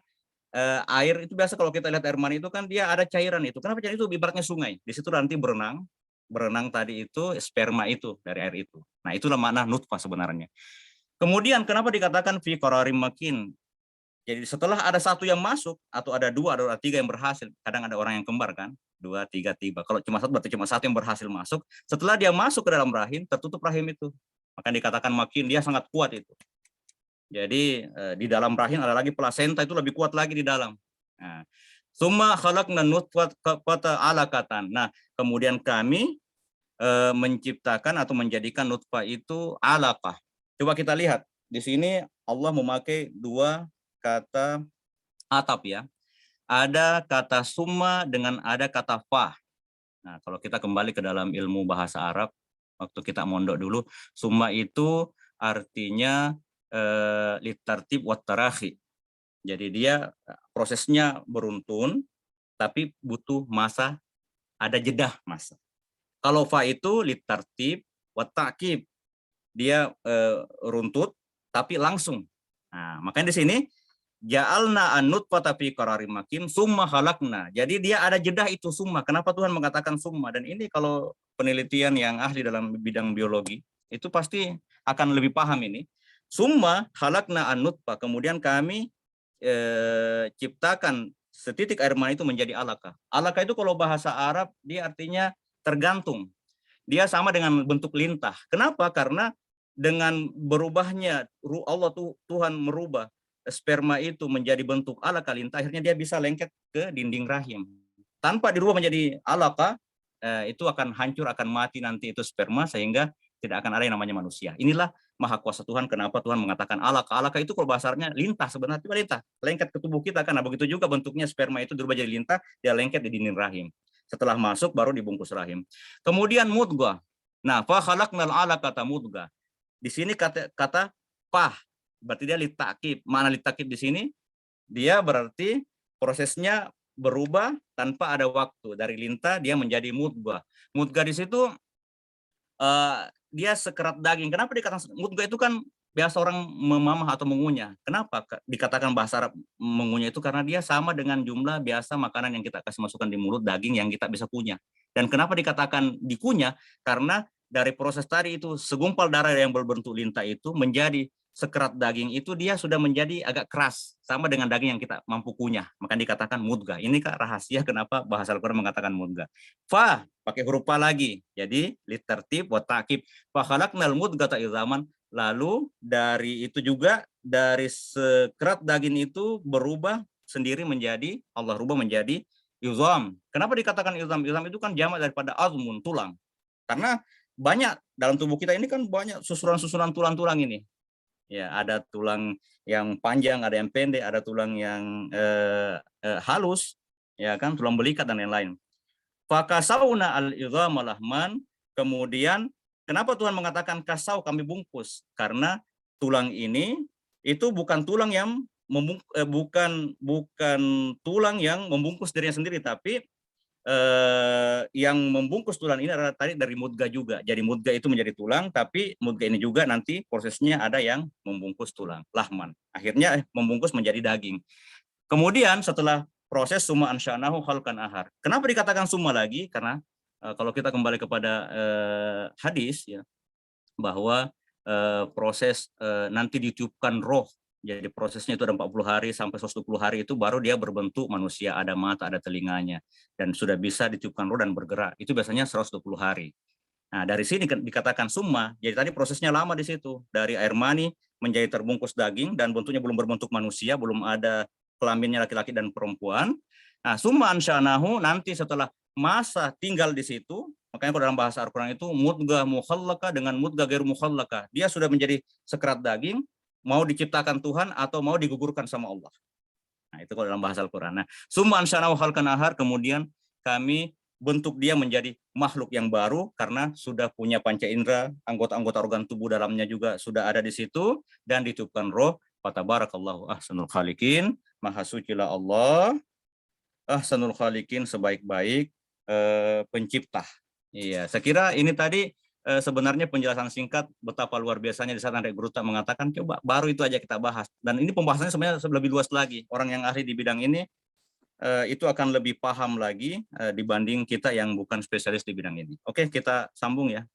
air itu biasa kalau kita lihat air mani itu kan dia ada cairan itu. Kenapa cairan itu ibaratnya sungai? Di situ nanti berenang tadi itu sperma itu dari air itu. Nah, itulah makna nutfah sebenarnya. Kemudian kenapa dikatakan fi qararim makin? Jadi setelah ada satu yang masuk atau ada dua atau ada tiga yang berhasil, kadang ada orang yang kembar kan, 2, 3, tiba. Kalau cuma satu berarti cuma satu yang berhasil masuk. Setelah dia masuk ke dalam rahim, tertutup rahim itu. Maka dikatakan makin dia sangat kuat itu. Jadi di dalam rahim ada lagi plasenta itu lebih kuat lagi di dalam. Nah, summa khalaqna nutfata alaqatan. Nah, kemudian kami menciptakan atau menjadikan nutfah itu alaqah. Coba kita lihat. Di sini Allah memakai dua kata atap ya. Ada kata summa dengan ada kata fa. Nah, kalau kita kembali ke dalam ilmu bahasa Arab, waktu kita mondok dulu, summa itu artinya litartib wat tarakhi. Jadi dia prosesnya beruntun, tapi butuh masa, ada jeda masa. Kalau fa itu litartib wat ta'kib. Dia runtut, tapi langsung. Nah, makanya di sini ja'alna an-nutfata fi qararim makin summa khalaqna. Jadi dia ada jeda itu summa. Kenapa Tuhan mengatakan summa? Dan ini kalau penelitian yang ahli dalam bidang biologi itu pasti akan lebih paham ini. Summa khalaqna an-nutfah. Kemudian kami ciptakan setitik air mani itu menjadi alaqah. Alaqah itu kalau bahasa Arab dia artinya tergantung. Dia sama dengan bentuk lintah. Kenapa? Karena dengan berubahnya Allah Tuhan merubah sperma itu menjadi bentuk alaqah lintah, akhirnya dia bisa lengket ke dinding rahim. Tanpa dirubah menjadi alaqah, itu akan hancur, akan mati nanti itu sperma sehingga tidak akan ada yang namanya manusia. Inilah maha kuasa Tuhan, kenapa Tuhan mengatakan alaqah. Alaqah itu kalau bahasanya lintah, sebenarnya itu lintah, lengket ke tubuh kita kan. Nah, begitu juga bentuknya sperma itu dirubah jadi lintah, dia lengket di dinding rahim. Setelah masuk baru dibungkus rahim. Kemudian mudghah. Nah, fa khalaqnal alaqata mudghah. Di sini kata pah, berarti dia litakib. Mana litakib di sini? Dia berarti prosesnya berubah tanpa ada waktu. Dari lintah dia menjadi mudghah. Mudghah di situ dia sekerat daging. Kenapa dikatakan mudghah itu kan biasa orang memamah atau mengunyah. Kenapa dikatakan bahasa Arab mengunyah itu? Karena dia sama dengan jumlah biasa makanan yang kita kasih masukkan di mulut, daging yang kita bisa kunyah. Dan kenapa dikatakan dikunyah? Karena dari proses tadi itu segumpal darah yang berbentuk lintah itu menjadi sekerat daging itu dia sudah menjadi agak keras sama dengan daging yang kita mampu kunyah, maka dikatakan mudghah. Ini Kak rahasia kenapa bahasa Al-Qur'an mengatakan mudghah. Fa pakai huruf fa lagi. Jadi litertib wa ta'kib. Fa khalaqnal mudghata idzaman. Lalu dari itu juga dari sekerat daging itu berubah sendiri menjadi Allah rubah menjadi izam. Kenapa dikatakan izam? Izam itu kan jamak daripada azmun, tulang. Karena banyak dalam tubuh kita ini kan banyak susunan-susunan tulang-tulang ini. Ya, ada tulang yang panjang, ada yang pendek, ada tulang yang halus, ya kan, tulang belikat dan lain-lain. Fakasauna al-idhama lahman, kemudian kenapa Tuhan mengatakan kasau kami bungkus? Karena tulang ini itu bukan tulang yang bukan tulang yang membungkus dirinya sendiri, tapi yang membungkus tulang ini adalah tadi dari mudghah juga. Jadi mudghah itu menjadi tulang, tapi mudghah ini juga nanti prosesnya ada yang membungkus tulang, lahman. Akhirnya membungkus menjadi daging. Kemudian setelah proses summa ansya'nahu khalqan ahar. Kenapa dikatakan summa lagi? Karena kalau kita kembali kepada hadis ya, bahwa proses nanti ditiupkan roh. Jadi prosesnya itu ada 40 hari sampai 120 hari itu baru dia berbentuk manusia, ada mata, ada telinganya, dan sudah bisa ditiupkan roh dan bergerak. Itu biasanya 120 hari. Nah, dari sini dikatakan summa. Jadi tadi prosesnya lama di situ. Dari air mani menjadi terbungkus daging dan bentuknya belum berbentuk manusia, belum ada kelaminnya laki-laki dan perempuan. Nah, summa ansya'nahu nanti setelah masa tinggal di situ, makanya kalau dalam bahasa Al-Qur'an itu mudghah mukhallaqah dengan mudghah ghairu mukhallaqah. Dia sudah menjadi sekerat daging, mau diciptakan Tuhan atau mau digugurkan sama Allah. Nah, itu kalau dalam bahasa Al-Qur'an. Nah, summa ansya'nahu khalqan ahar, kemudian kami bentuk dia menjadi makhluk yang baru karena sudah punya panca indera, anggota-anggota organ tubuh dalamnya juga sudah ada di situ dan ditiupkan roh. Fatabarakallahu ahsanul khaliqin, maha sucilah Allah, ahsanul khaliqin, sebaik-baik pencipta. Iya, saya kira ini tadi sebenarnya penjelasan singkat betapa luar biasanya di saat Andre Gruta mengatakan coba baru itu aja kita bahas. Dan ini pembahasannya sebenarnya lebih luas lagi. Orang yang ahli di bidang ini itu akan lebih paham lagi dibanding kita yang bukan spesialis di bidang ini. Oke, kita sambung ya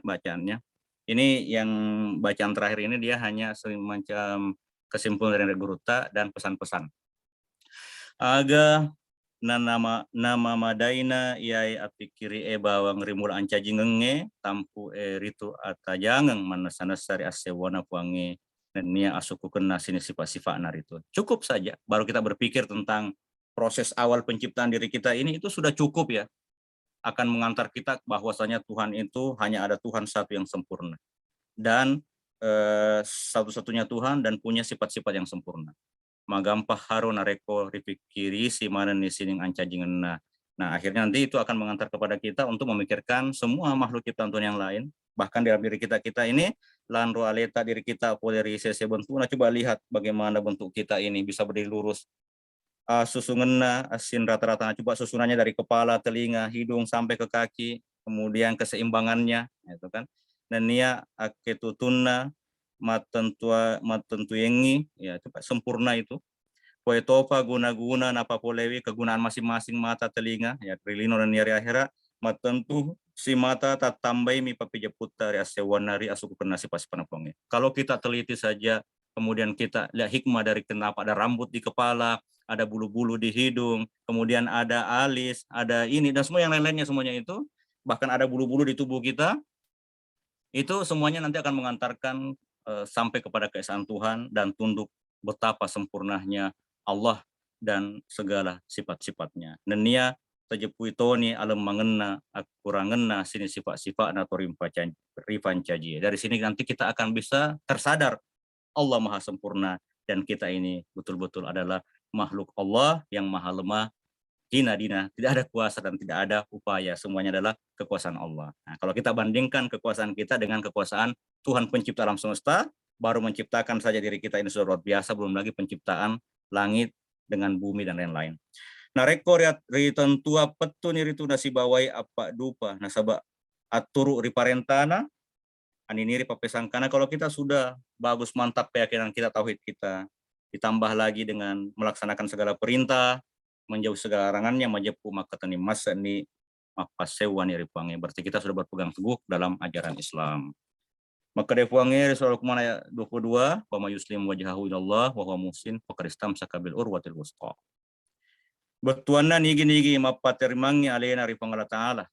bacaannya. Ini yang bacaan terakhir ini dia hanya semacam kesimpulan dari Andre Gruta dan pesan-pesan. Aga na nama madaina iai apikiri bawang rimul ancaji ngenge tampu ritu atajangeng manasanasari asewana puange nia asuku kena sini sifat-sifat nar itu. Cukup saja baru kita berpikir tentang proses awal penciptaan diri kita ini itu sudah cukup ya, akan mengantar kita bahwasanya Tuhan itu hanya ada Tuhan satu yang sempurna dan satu-satunya Tuhan dan punya sifat-sifat yang sempurna. Magampah haro nareko ripikiri si mana nih sining ancajingenna. Nah, akhirnya nanti itu akan mengantar kepada kita untuk memikirkan semua makhluk ciptaan Tuhan yang lain, bahkan dalam diri kita ini lan roaleta diri kita poleri sese bentuk. Nah, coba lihat bagaimana bentuk kita ini bisa berdiri lurus. Susungenna asin rata-rata, coba susunannya dari kepala, telinga, hidung sampai ke kaki, kemudian keseimbangannya, itu kan. Dan nia aketutunna matentuyengi ya, coba sempurna itu. Poetopa guna-guna napa polewi kegunaan masing-masing mata, telinga ya, trilino dan niari akhira matentu si mata tatambai mi papija putari asewanari asuku kena si pasipanapongnya. Kalau kita teliti saja kemudian kita lihat hikmah dari kenapa ada rambut di kepala, ada bulu-bulu di hidung, kemudian ada alis, ada ini dan semua yang lain-lainnya, semuanya itu bahkan ada bulu-bulu di tubuh kita, itu semuanya nanti akan mengantarkan sampai kepada keesaan Tuhan dan tunduk betapa sempurnanya Allah dan segala sifat-sifatnya. Nenia tejepuitoni alam mangena akurangenna sini sifat-sifat atau rifan caji. Dari sini nanti kita akan bisa tersadar Allah maha sempurna dan kita ini betul-betul adalah makhluk Allah yang maha lemah, hina-dina, tidak ada kuasa dan tidak ada upaya, semuanya adalah kekuasaan Allah. Nah, kalau kita bandingkan kekuasaan kita dengan kekuasaan Tuhan pencipta alam semesta, baru menciptakan saja diri kita ini sudah luar biasa, belum lagi penciptaan langit dengan bumi dan lain-lain. Nah, rekor tentua petu niritu nasibawai apa dupa nasaba aturu riparentana aniniri papesangkana. Kalau kita sudah bagus mantap keyakinan kita, tauhid kita, ditambah lagi dengan melaksanakan segala perintah, menjauh segala larangannya, majepu maka tani masa ni mapasewa ni ripange. Berarti kita sudah berpegang teguh dalam ajaran Islam. Maka defuange Rasulullah kumana ayat 22, wa may yuslim wajhahu ilallah wa huwa muhsin faqad istamsaka bil urwatil wuthqa. Betuanna nigi-nigi mapaterimangi alena ripang Allah Ta'ala,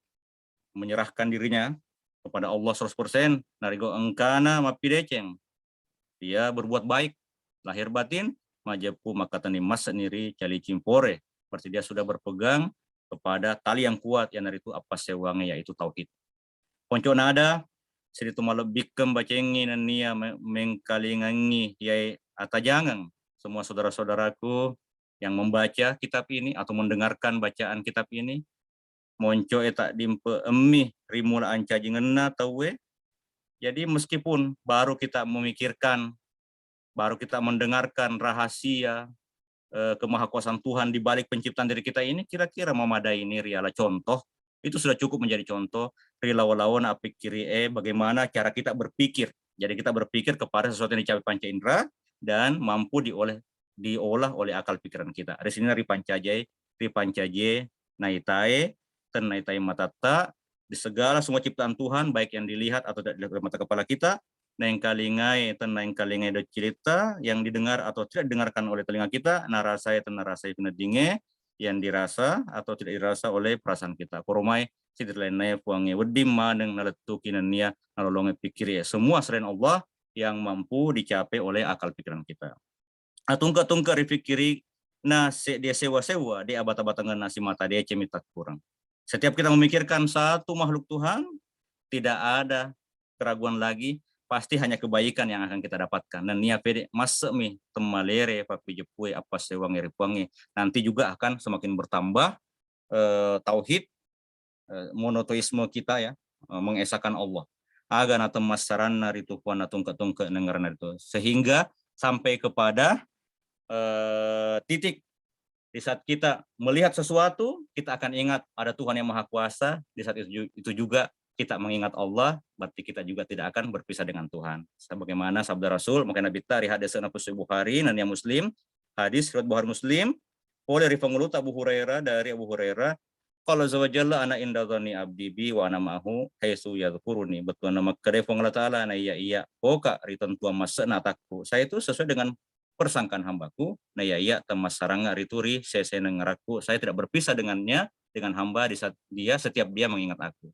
menyerahkan dirinya kepada Allah 100%, narigo engkana mapideceng, dia berbuat baik, lahir batin, majepu maka tani mas sendiri cali cimpore, berarti dia sudah berpegang kepada tali yang kuat, yang dari itu apa sewange, yaitu tauhid. Ponco nada, seritu malebik kembacengi nia mengkalingangi, yai atajangan, semua saudara-saudaraku yang membaca kitab ini atau mendengarkan bacaan kitab ini, monco eta dimpe emih rimula anca jingena tawe. Jadi meskipun baru kita memikirkan, baru kita mendengarkan rahasia kemahakuasaan Tuhan di balik penciptaan diri kita ini, kira-kira memadai ini riala contoh, itu sudah cukup menjadi contoh rilawan-lawan apikiri bagaimana cara kita berpikir. Jadi kita berpikir kepada sesuatu yang dicapai panca indera dan mampu diolah oleh akal pikiran kita. Di sini ripancaje naitae ten naitai matata, di segala semua ciptaan Tuhan, baik yang dilihat atau tidak dilihat oleh mata kepala kita, neng kalingai ten neng kalingai do cerita yang didengar atau tidak didengarkan oleh telinga kita, narasai ten narasai pinedinge yang dirasa atau tidak dirasa oleh perasaan kita. Koromai sidir lainnya puange wedim maneng naletu kinania nalolonge pikir, semua selain Allah yang mampu dicapai oleh akal pikiran kita. Atungka-tungka rifikiri dia sewa-sewa di abata-batangan nasi mata dia cemitak kurang. Setiap kita memikirkan satu makhluk Tuhan, tidak ada keraguan lagi, pasti hanya kebaikan yang akan kita dapatkan. Dan nia pede masemi temalere papi jepue apa sewangi ripuangi, nanti juga akan semakin bertambah tauhid, monoteisme kita ya, mengesahkan Allah. Aga na temasaran naritu puan tungka-tungka nengaran itu, sehingga sampai kepada titik di saat kita melihat sesuatu, kita akan ingat ada Tuhan yang Maha Kuasa. Di saat itu juga kita mengingat Allah, berarti kita juga tidak akan berpisah dengan Tuhan. Sebagaimana sabda Rasul, maka Nabi Tari hadis Sahih Bukhari dan yang Muslim, hadis riwayat Bukhari Muslim, oleh rifangulut Abu Hurairah, dari Abu Hurairah, kalau zawajalla ana inda dzanni abdi bi wa ana ma'hu haitsu yadhkuruni. Betul nama kadefong Allah Ta'ala na iya poka riton tua masana takku. Saya itu sesuai dengan persangkaan hambaku, nah ya temas saranga rituri saya nengeraku, saya tidak berpisah dengannya, dengan hamba di saat dia setiap dia mengingat aku.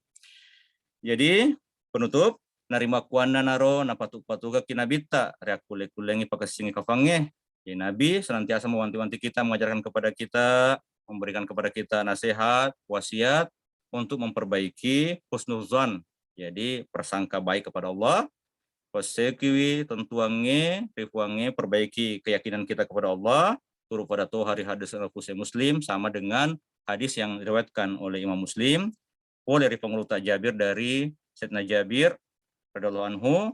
Jadi penutup, narima kuana naro napatu-patuga kinabita reakule-kulengi pakasingi kafange. Ya Nabi senantiasa mewanti-wanti kita, mengajarkan kepada kita, memberikan kepada kita nasihat, wasiat untuk memperbaiki husnuzan, jadi persangka baik kepada Allah. Persekiwi tentuange, rifuange, perbaiki keyakinan kita kepada Allah, turut pada toh hari hadis al-Qusay Muslim, sama dengan hadis yang diriwayatkan oleh Imam Muslim, oleh pengeluta Jabir dari Sayyidina Jabir, radhiyallahu anhu,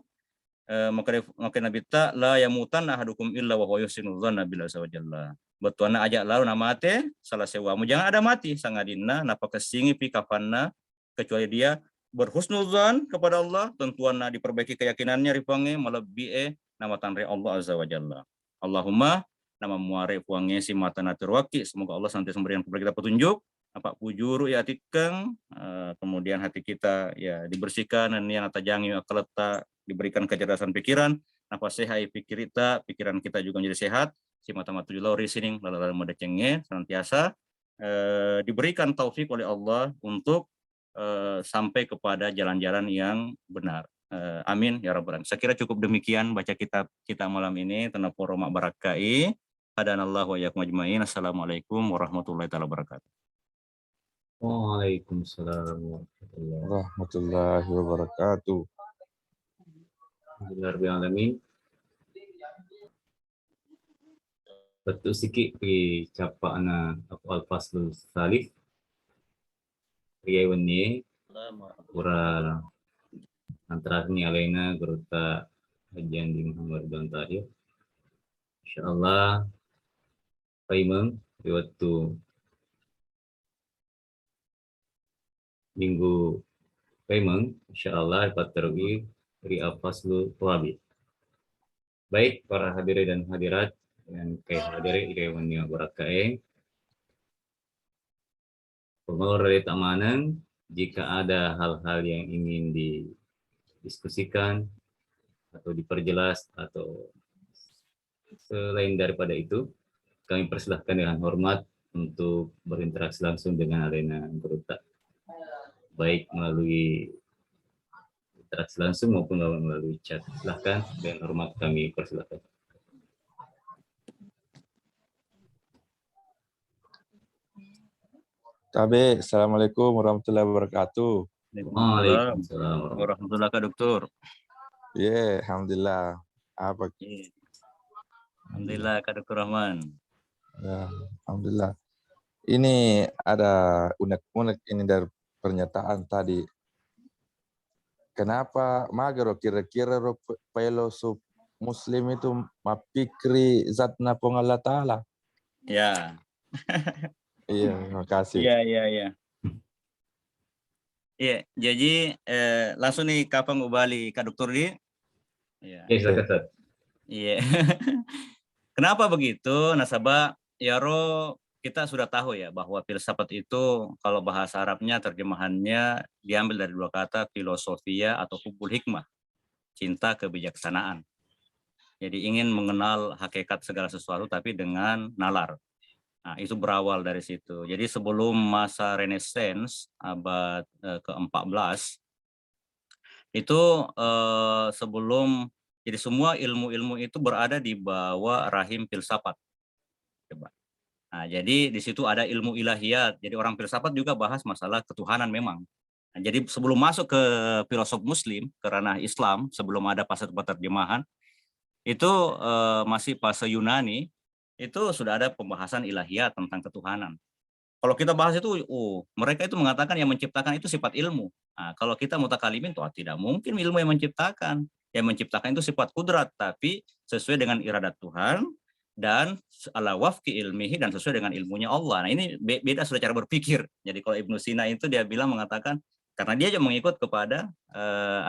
maka Nabi ta la yamutan ahadukum illa wa huwa yuhsinu dzanna billahi subhanahu. Betuana ajak lalu nama mate, salah sewa, jangan ada mati, sangadina, napa kesingi pi kafanna, kecuali dia berhusnuzan kepada Allah, tentuan diperbaiki keyakinannya ripange melebihi nama tanri Allah azza wa jalla. Allahumma nama muare puange si mata naturwaki, semoga Allah senantiasa memberikan kepada kita petunjuk, apa pujuru ya tikeng, kemudian hati kita ya dibersihkan dan yang atajangi akalata, diberikan kecerdasan pikiran, apa sehat pikiran kita juga menjadi sehat, si mata-mata juga risining lalu madacenge senantiasa diberikan taufik oleh Allah untuk sampai kepada jalan-jalan yang benar. Amin ya rabbal alamin. Saya kira cukup demikian baca kitab kita malam ini. Tanapur mak barakai. Hadanallahu wa iyyakum ajmain. Assalamualaikum warahmatullahi wabarakatuh. Waalaikumsalam warahmatullahi wabarakatuh. Alhamdulillah. Betul sikit pergi capak na al-faslul salif. Riai wani pura antara ni alaina gerota kajian di Muhammad dan tadi. Insyaallah Paimeng di waktu minggu Paimeng, insyaallah Paterugi Ri Al-Faslu Tuabi. Baik para hadirin dan hadirat yang hadirin irewani barakaeng. Pengurus dari Tamanang, jika ada hal-hal yang ingin didiskusikan atau diperjelas atau selain daripada itu, kami persilahkan dengan hormat untuk berinteraksi langsung dengan Arena Geruta, baik melalui interaksi langsung maupun melalui chat. Silahkan, dengan hormat kami persilahkan. Tabe, Assalamualaikum warahmatullahi wabarakatuh. Waalaikumsalam warahmatullahi wabarakatuh, Dokter. Alhamdulillah. Apa? Alhamdulillah, Kak Dr. Rahman. Ya, Alhamdulillah. Ini ada unek-unek ini dari pernyataan tadi. Kenapa magero kira-kira filosof Muslim itu mapikri zatna pong Allah Ta'ala? Ya. Iya, terima kasih. Iya. Iya, jadi langsung nih kapan ubali Kak Dokter di? Iya. Iya. Kenapa begitu? Nasabah Yaro kita sudah tahu ya bahwa filsafat itu kalau bahasa Arabnya terjemahannya diambil dari dua kata filosofia atau hubul hikmah, cinta kebijaksanaan. Jadi ingin mengenal hakikat segala sesuatu tapi dengan nalar. Nah, itu berawal dari situ. Jadi sebelum masa Renaissance abad ke-14 itu sebelum jadi semua ilmu-ilmu itu berada di bawah rahim filsafat. Coba. Nah, jadi di situ ada ilmu ilahiyat. Jadi orang filsafat juga bahas masalah ketuhanan memang. Nah, jadi sebelum masuk ke filosof Muslim ke ranah Islam, sebelum ada fase terjemahan, itu masih fase Yunani. Itu sudah ada pembahasan ilahiyat tentang ketuhanan. Kalau kita bahas itu, mereka itu mengatakan yang menciptakan itu sifat ilmu. Nah, kalau kita mutakalimin, tidak mungkin ilmu yang menciptakan. Yang menciptakan itu sifat kudrat, tapi sesuai dengan iradat Tuhan dan ala wafki ilmihi dan sesuai dengan ilmunya Allah. Nah, ini beda sudah cara berpikir. Jadi kalau Ibnu Sina itu dia bilang mengatakan karena dia juga mengikut kepada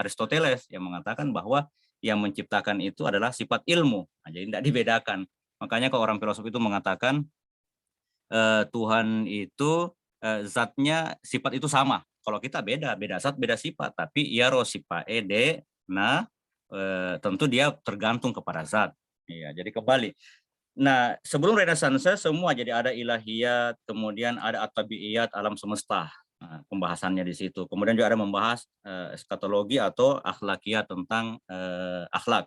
Aristoteles yang mengatakan bahwa yang menciptakan itu adalah sifat ilmu. Nah, jadi tidak dibedakan. Makanya kalau orang filosof itu mengatakan Tuhan itu zatnya sifat itu sama. Kalau kita beda zat, beda sifat. Tapi ya rosipa ede, nah tentu dia tergantung kepada zat. Iya, jadi kembali. Nah, sebelum Renaissance semua jadi ada ilahiyat, kemudian ada at-tabiiyat, alam semesta. Nah, pembahasannya di situ. Kemudian juga ada membahas eskatologi atau akhlakiyat tentang akhlak.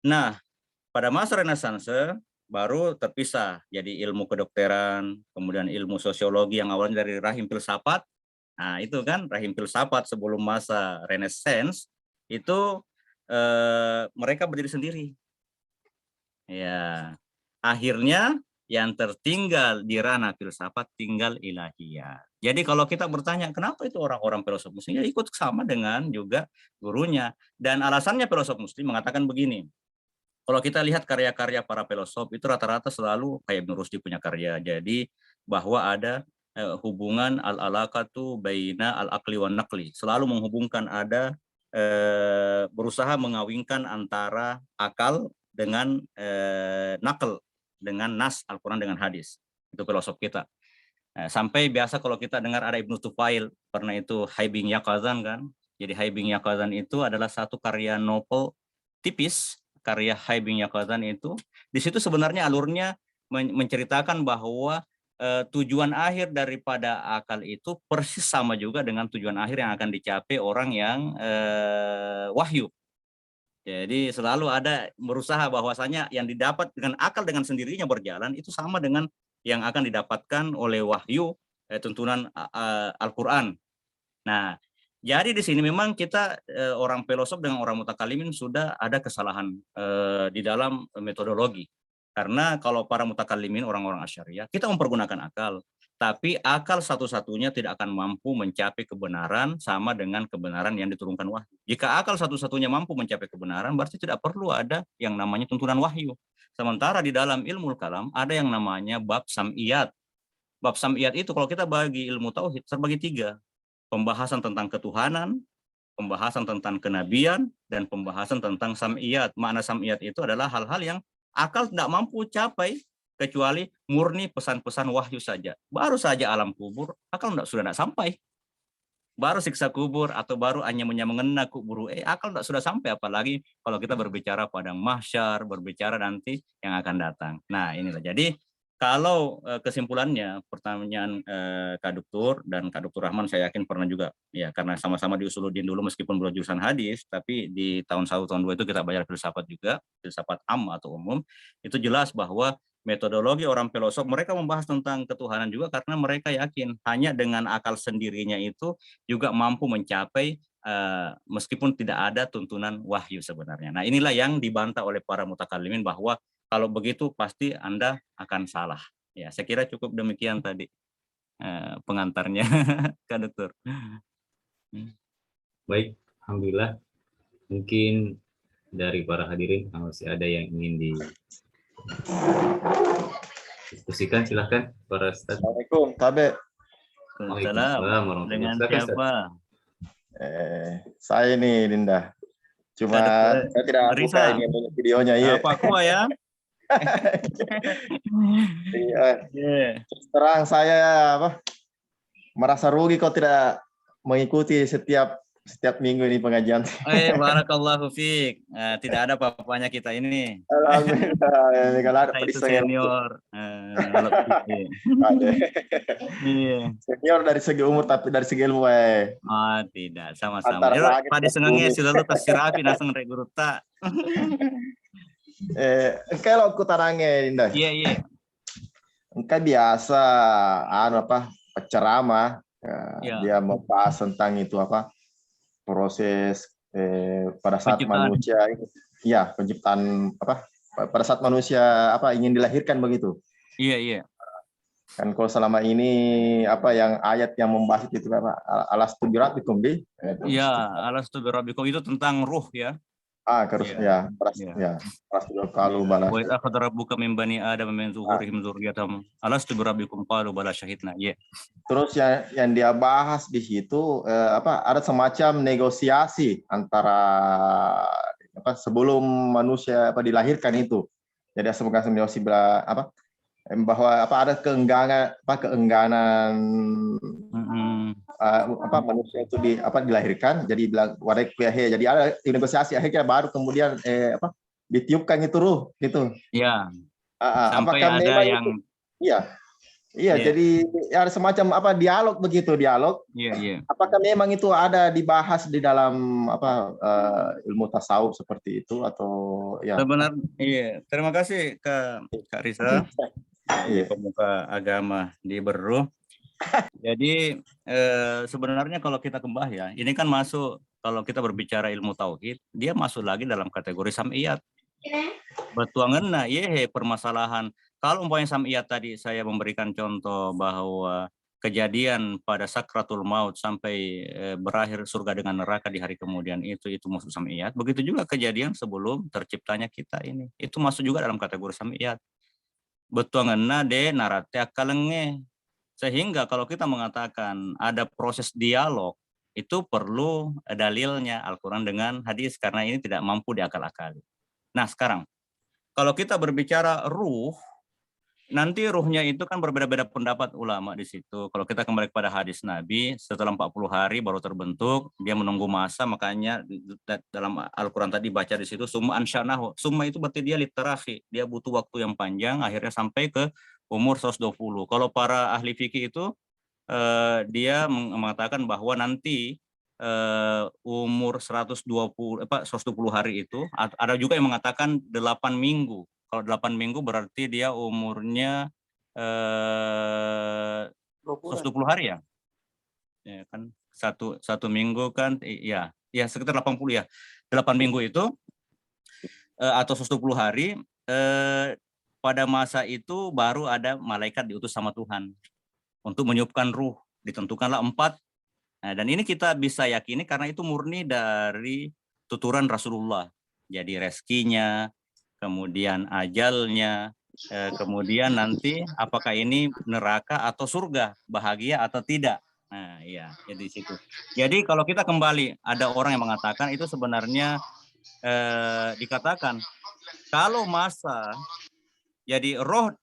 Nah, pada masa Renaissance baru terpisah jadi ilmu kedokteran, kemudian ilmu sosiologi yang awalnya dari rahim filsafat. Nah, itu kan rahim filsafat sebelum masa Renaissance itu mereka berdiri sendiri. Ya, akhirnya yang tertinggal di ranah filsafat tinggal ilahiyat. Jadi kalau kita bertanya kenapa itu orang-orang filosof Muslim ya ikut sama dengan juga gurunya. Dan alasannya filosof Muslim mengatakan begini. Kalau kita lihat karya-karya para filosof itu rata-rata selalu kayak Ibnu Rusdi punya karya. Jadi bahwa ada hubungan al-alaqatu baina al-aqli wan naqli. Selalu menghubungkan ada berusaha mengawinkan antara akal dengan nakal, dengan nas Al-Quran dengan hadis. Itu filosof kita. Sampai biasa kalau kita dengar ada Ibnu Tufail, pernah itu Haibing Yaqazan kan. Jadi Haibing Yaqazan itu adalah satu karya novel tipis, karya Haibing Yaqazan itu. Di situ sebenarnya alurnya menceritakan bahwa tujuan akhir daripada akal itu persis sama juga dengan tujuan akhir yang akan dicapai orang yang wahyu. Jadi selalu ada berusaha bahwasanya yang didapat dengan akal dengan sendirinya berjalan itu sama dengan yang akan didapatkan oleh wahyu tuntunan Al-Quran. Nah, jadi di sini memang kita orang filosof dengan orang mutakalimin sudah ada kesalahan di dalam metodologi. Karena kalau para mutakalimin orang-orang Asy'ariyah kita mempergunakan akal, Tapi akal satu-satunya tidak akan mampu mencapai kebenaran sama dengan kebenaran yang diturunkan wahyu. Jika akal satu-satunya mampu mencapai kebenaran, berarti tidak perlu ada yang namanya tuntunan wahyu. Sementara di dalam ilmu kalam ada yang namanya bab sam'iyat. Bab sam'iyat itu kalau kita bagi ilmu tauhid terbagi 3. Pembahasan tentang ketuhanan, pembahasan tentang kenabian, dan pembahasan tentang sam'iyat. Makna sam'iyat itu adalah hal-hal yang akal tidak mampu capai kecuali murni pesan-pesan wahyu saja. Baru saja alam kubur, akal sudah tidak sampai. Baru siksa kubur atau baru hanya mengena kubur, akal sudah sampai, apalagi kalau kita berbicara padang mahsyar, berbicara nanti yang akan datang. Nah, inilah. Jadi kalau kesimpulannya, pertanyaan Kak Duktur dan Kak Duktur Rahman, saya yakin pernah juga, ya karena sama-sama di Usuluddin dulu meskipun belum jurusan hadis, tapi di tahun 1, tahun 2 itu kita belajar filsafat juga, filsafat am atau umum, itu jelas bahwa metodologi orang filosof, mereka membahas tentang ketuhanan juga karena mereka yakin hanya dengan akal sendirinya itu juga mampu mencapai meskipun tidak ada tuntunan wahyu sebenarnya. Nah, inilah yang dibantah oleh para mutakallimin bahwa kalau begitu pasti Anda akan salah. Ya, saya kira cukup demikian tadi pengantarnya, Kak Dokter. Baik, alhamdulillah. Mungkin dari para hadirin masih ada yang ingin didiskusikan, silahkan para Ustaz. Assalamualaikum, Tabe. Waalaikumsalam. Dengan siapa? Saya ini Linda. Cuma saya tidak buka ini videonya. Iya. Apa kuah ya? Iya. Terang saya merasa rugi kok tidak mengikuti setiap minggu ini pengajian. Barakallahu fiik. Tidak ada apa-apanya kita ini. Alhamdulillah. Kalau ada itu senior. Senior dari segi umur tapi dari segi ilmu. Tidak, sama-sama. Pada senengnya sudah lu kasih rapi langsung rek guru tak. Kalau aku tarangnya Linda. Iya. Engkau biasa penceramah. Dia membahas tentang itu proses pada saat penciptaan. Manusia penciptaan pada saat manusia ingin dilahirkan begitu. Iya. Kan kalau selama ini yang ayat yang membahas itu alastu birabbikum di. Iya, alastu birabbikum itu tentang ruh ya. Qalu bala. Wa idza akhadha rabbuka min bani adama min zuhurihim dzurriyyatahum alastu birabbikum qalu bala syahidna. Terus yang dia bahas di situ ada semacam negosiasi antara sebelum manusia dilahirkan itu. Jadi semacam negosiasi bahwa ada keengganan manusia itu dilahirkan, jadi bilang warik kuyahe, jadi ada negosiasi akhirnya baru kemudian ditiupkan itu ruh gitu. Iya. Sampai ada yang itu? Iya, jadi ada semacam dialog begitu, dialog. Iya. Apakah memang itu ada dibahas di dalam ilmu tasawuf seperti itu atau ya? Sebenarnya iya. Terima kasih Kak Risa. Pemuka agama di Beruh. Jadi sebenarnya kalau kita kembali ya, ini kan masuk, kalau kita berbicara ilmu tauhid, dia masuk lagi dalam kategori sam'iyat. Betuangena permasalahan. Kalau umpamanya sam'iyat tadi saya memberikan contoh bahwa kejadian pada sakratul maut sampai berakhir surga dengan neraka di hari kemudian itu masuk sam'iyat. Begitu juga kejadian sebelum terciptanya kita ini. Itu masuk juga dalam kategori sam'iyat. Betuangena de narate akalenge. Sehingga kalau kita mengatakan ada proses dialog, itu perlu dalilnya Al-Quran dengan hadis, karena ini tidak mampu diakal-akali. Nah sekarang, kalau kita berbicara ruh, nanti ruhnya itu kan berbeda-beda pendapat ulama di situ. Kalau kita kembali kepada hadis Nabi, setelah 40 hari baru terbentuk, dia menunggu masa, makanya dalam Al-Quran tadi baca di situ, summa ansya'nahu. Summa itu berarti dia literahi, dia butuh waktu yang panjang, akhirnya sampai ke umur 120. Kalau para ahli fikih itu dia mengatakan bahwa nanti umur 120 hari itu, ada juga yang mengatakan 8 minggu. Kalau 8 minggu berarti dia umurnya 120 hari ya. Ya kan satu minggu kan ya sekitar 80 ya. 8 minggu itu atau 120 hari pada masa itu baru ada malaikat diutus sama Tuhan. untuk meniupkan ruh. Ditentukanlah 4. Nah, dan ini kita bisa yakini karena itu murni dari tuturan Rasulullah. Jadi rezekinya, kemudian ajalnya, kemudian nanti apakah ini neraka atau surga, bahagia atau tidak. Nah, iya, jadi situ. Jadi kalau kita kembali, ada orang yang mengatakan itu sebenarnya dikatakan kalau masa, jadi roh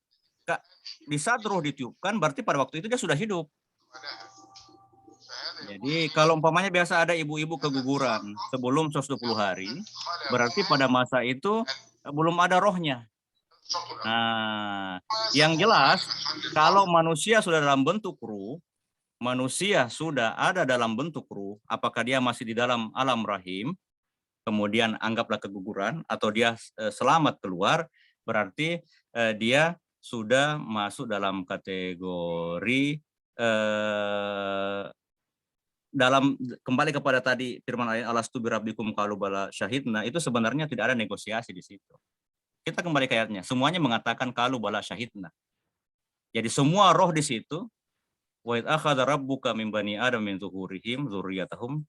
di saat roh ditiupkan berarti pada waktu itu dia sudah hidup. Jadi kalau umpamanya biasa ada ibu-ibu keguguran sebelum 120 hari, berarti pada masa itu belum ada rohnya. Nah, yang jelas kalau manusia sudah dalam bentuk ruh, manusia sudah ada dalam bentuk ruh, apakah dia masih di dalam alam rahim, kemudian anggaplah keguguran, atau dia selamat keluar, berarti dia sudah masuk dalam kategori dalam kembali kepada tadi firman ayat alastu birabbikum qalu bala syahidna, itu sebenarnya tidak ada negosiasi di situ. Kita kembali ke ayatnya, semuanya mengatakan qalu bala syahidna. Jadi semua roh di situ, wa id akhadha rabbuka min bani adam min zuhurihim dzurriyyatahum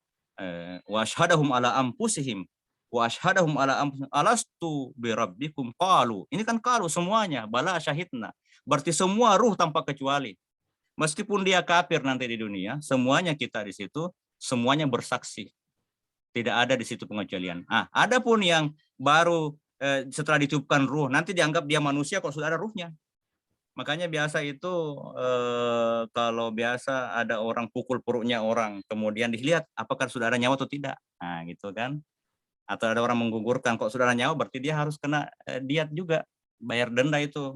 wa asyhadahum ala anfusihim wa asyhadahum ala anfusihim alastu birabbikum qalu. Ini kan qalu semuanya bala syahidna. Berarti semua ruh tanpa kecuali. Meskipun dia kafir nanti di dunia, semuanya kita di situ, semuanya bersaksi. Tidak ada di situ pengecualian. Adapun yang baru setelah ditiupkan ruh, nanti dianggap dia manusia kalau sudah ada ruhnya. Makanya biasa itu kalau biasa ada orang pukul perutnya orang, kemudian dilihat apakah sudah ada nyawa atau tidak. Nah, gitu kan. Atau ada orang menggugurkan, kok sudah ada nyawa berarti dia harus kena diat juga, bayar denda itu.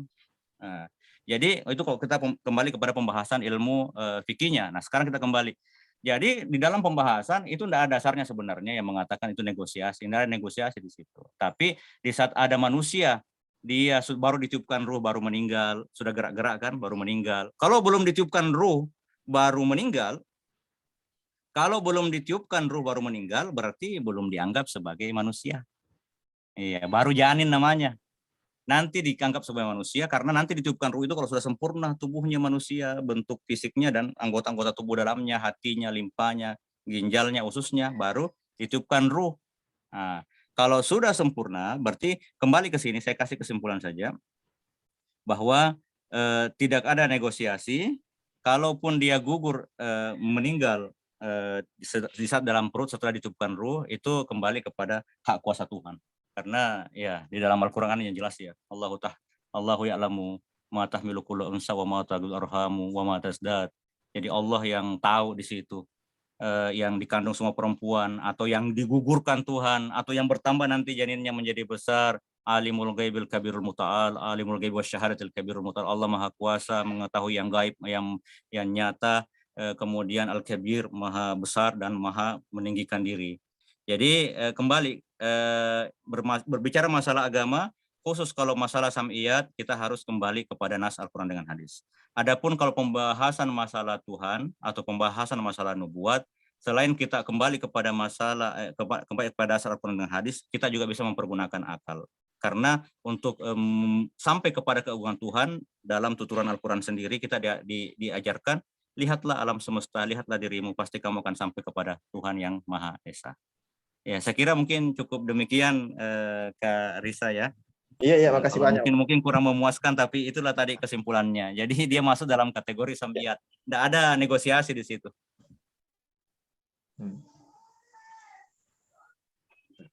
Nah, jadi itu kalau kita kembali kepada pembahasan ilmu fikihnya. Nah, sekarang kita kembali. Jadi di dalam pembahasan itu tidak ada dasarnya sebenarnya yang mengatakan itu negosiasi. Tidak ada negosiasi di situ. Tapi di saat ada manusia, dia baru ditiupkan ruh, baru meninggal, sudah gerak-gerak kan, baru meninggal. Kalau belum ditiupkan ruh, baru meninggal. Kalau belum ditiupkan ruh, baru meninggal, berarti belum dianggap sebagai manusia. Iya, baru janin namanya. Nanti dianggap sebagai manusia karena nanti ditiupkan ruh itu kalau sudah sempurna tubuhnya manusia, bentuk fisiknya dan anggota-anggota tubuh dalamnya, hatinya, limpanya, ginjalnya, ususnya, baru ditiupkan ruh. Nah, kalau sudah sempurna, berarti kembali ke sini saya kasih kesimpulan saja bahwa tidak ada negosiasi. Kalaupun dia gugur meninggal di saat dalam perut setelah ditiupkan ruh, itu kembali kepada hak kuasa Tuhan. Karena ya di dalam Al-Qur'an yang jelas ya, Allahu ya'lamu ma tahmilu kullu unsa wa ma tagul arhamu wa ma tasdad. Jadi Allah yang tahu di situ yang dikandung semua perempuan atau yang digugurkan Tuhan atau yang bertambah nanti janinnya menjadi besar. Alimul ghaibil kabirul muta'al, alimul ghaib wasyahadatil kabirul muta'al. Allah Maha Kuasa, mengetahui yang gaib, yang nyata, kemudian Al-Kabir, Maha Besar dan Maha meninggikan diri. Jadi kembali berbicara masalah agama, khusus kalau masalah sam'iyat, kita harus kembali kepada nas Al-Quran dengan hadis. Adapun kalau pembahasan masalah Tuhan atau pembahasan masalah nubuat, selain kita kembali kepada masalah kembali kepada dasar Al-Quran dengan hadis, kita juga bisa mempergunakan akal. Karena untuk sampai kepada keagungan Tuhan dalam tuturan Al-Quran sendiri kita diajarkan, lihatlah alam semesta, lihatlah dirimu, pasti kamu akan sampai kepada Tuhan yang Maha Esa. Ya, saya kira mungkin cukup demikian Kak Risa ya. Iya, makasih banyak. Mungkin kurang memuaskan, tapi itulah tadi kesimpulannya. Jadi dia masuk dalam kategori sambiat. Tidak ada negosiasi di situ.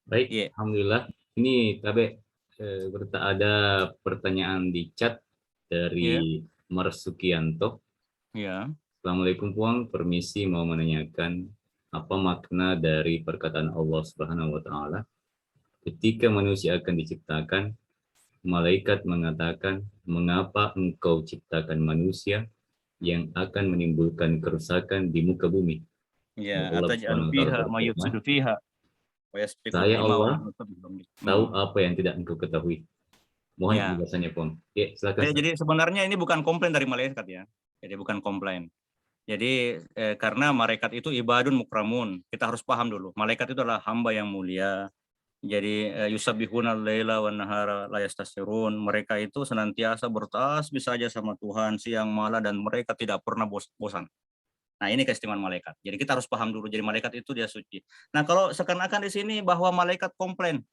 Baik, Alhamdulillah. Ini Kabe ada pertanyaan di chat dari Marsukianto. Ya. Assalamualaikum Puang, permisi mau menanyakan apa makna dari perkataan Allah Subhanahu wa taala ketika manusia akan diciptakan, malaikat mengatakan, "Mengapa engkau ciptakan manusia yang akan menimbulkan kerusakan di muka bumi?" Ya, ataj'alu fiha ma yufsidu fiha wa yasfiku Saya dima wa Allah nahnu tahu apa yang tidak engkau ketahui. Mohon penjelasannya, Puang. Ya, silakan. Jadi sebenarnya ini bukan komplain dari malaikat ya. Jadi bukan komplain. Jadi karena malaikat itu ibadun mukramun, kita harus paham dulu. Malaikat itu adalah hamba yang mulia, Jadi yusabbihuna al-laila wan nahara la yastasirun. Mereka itu senantiasa bertasbih saja sama Tuhan siang malam dan mereka tidak pernah bosan. Nah, ini keistimewaan malaikat. Jadi kita harus paham dulu, jadi malaikat itu dia suci. Nah, kalau seakan-akan di sini bahwa malaikat komplain.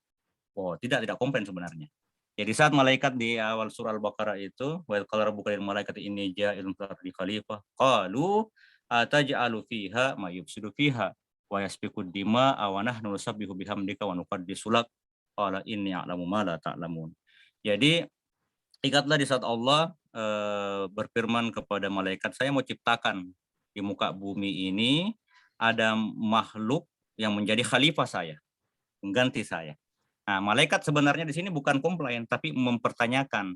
Oh, tidak komplain sebenarnya. Jadi saat malaikat di awal surah Al-Baqarah itu, wa qala rabbuka lil malaikati inni ja'ilun fil ardi khalifah. Qalu ataj'alu fiha ma yufsidu fiha wa yasfiku dima wa nahnu nusabbihu bihamdika wa nuqaddisu lak. Qala inni a'lamu ma la ta'lamun. Jadi ingatlah di saat Allah berfirman kepada malaikat, saya mau ciptakan di muka bumi ini ada makhluk yang menjadi khalifah saya, mengganti saya. Nah, malaikat sebenarnya di sini bukan komplain, tapi mempertanyakan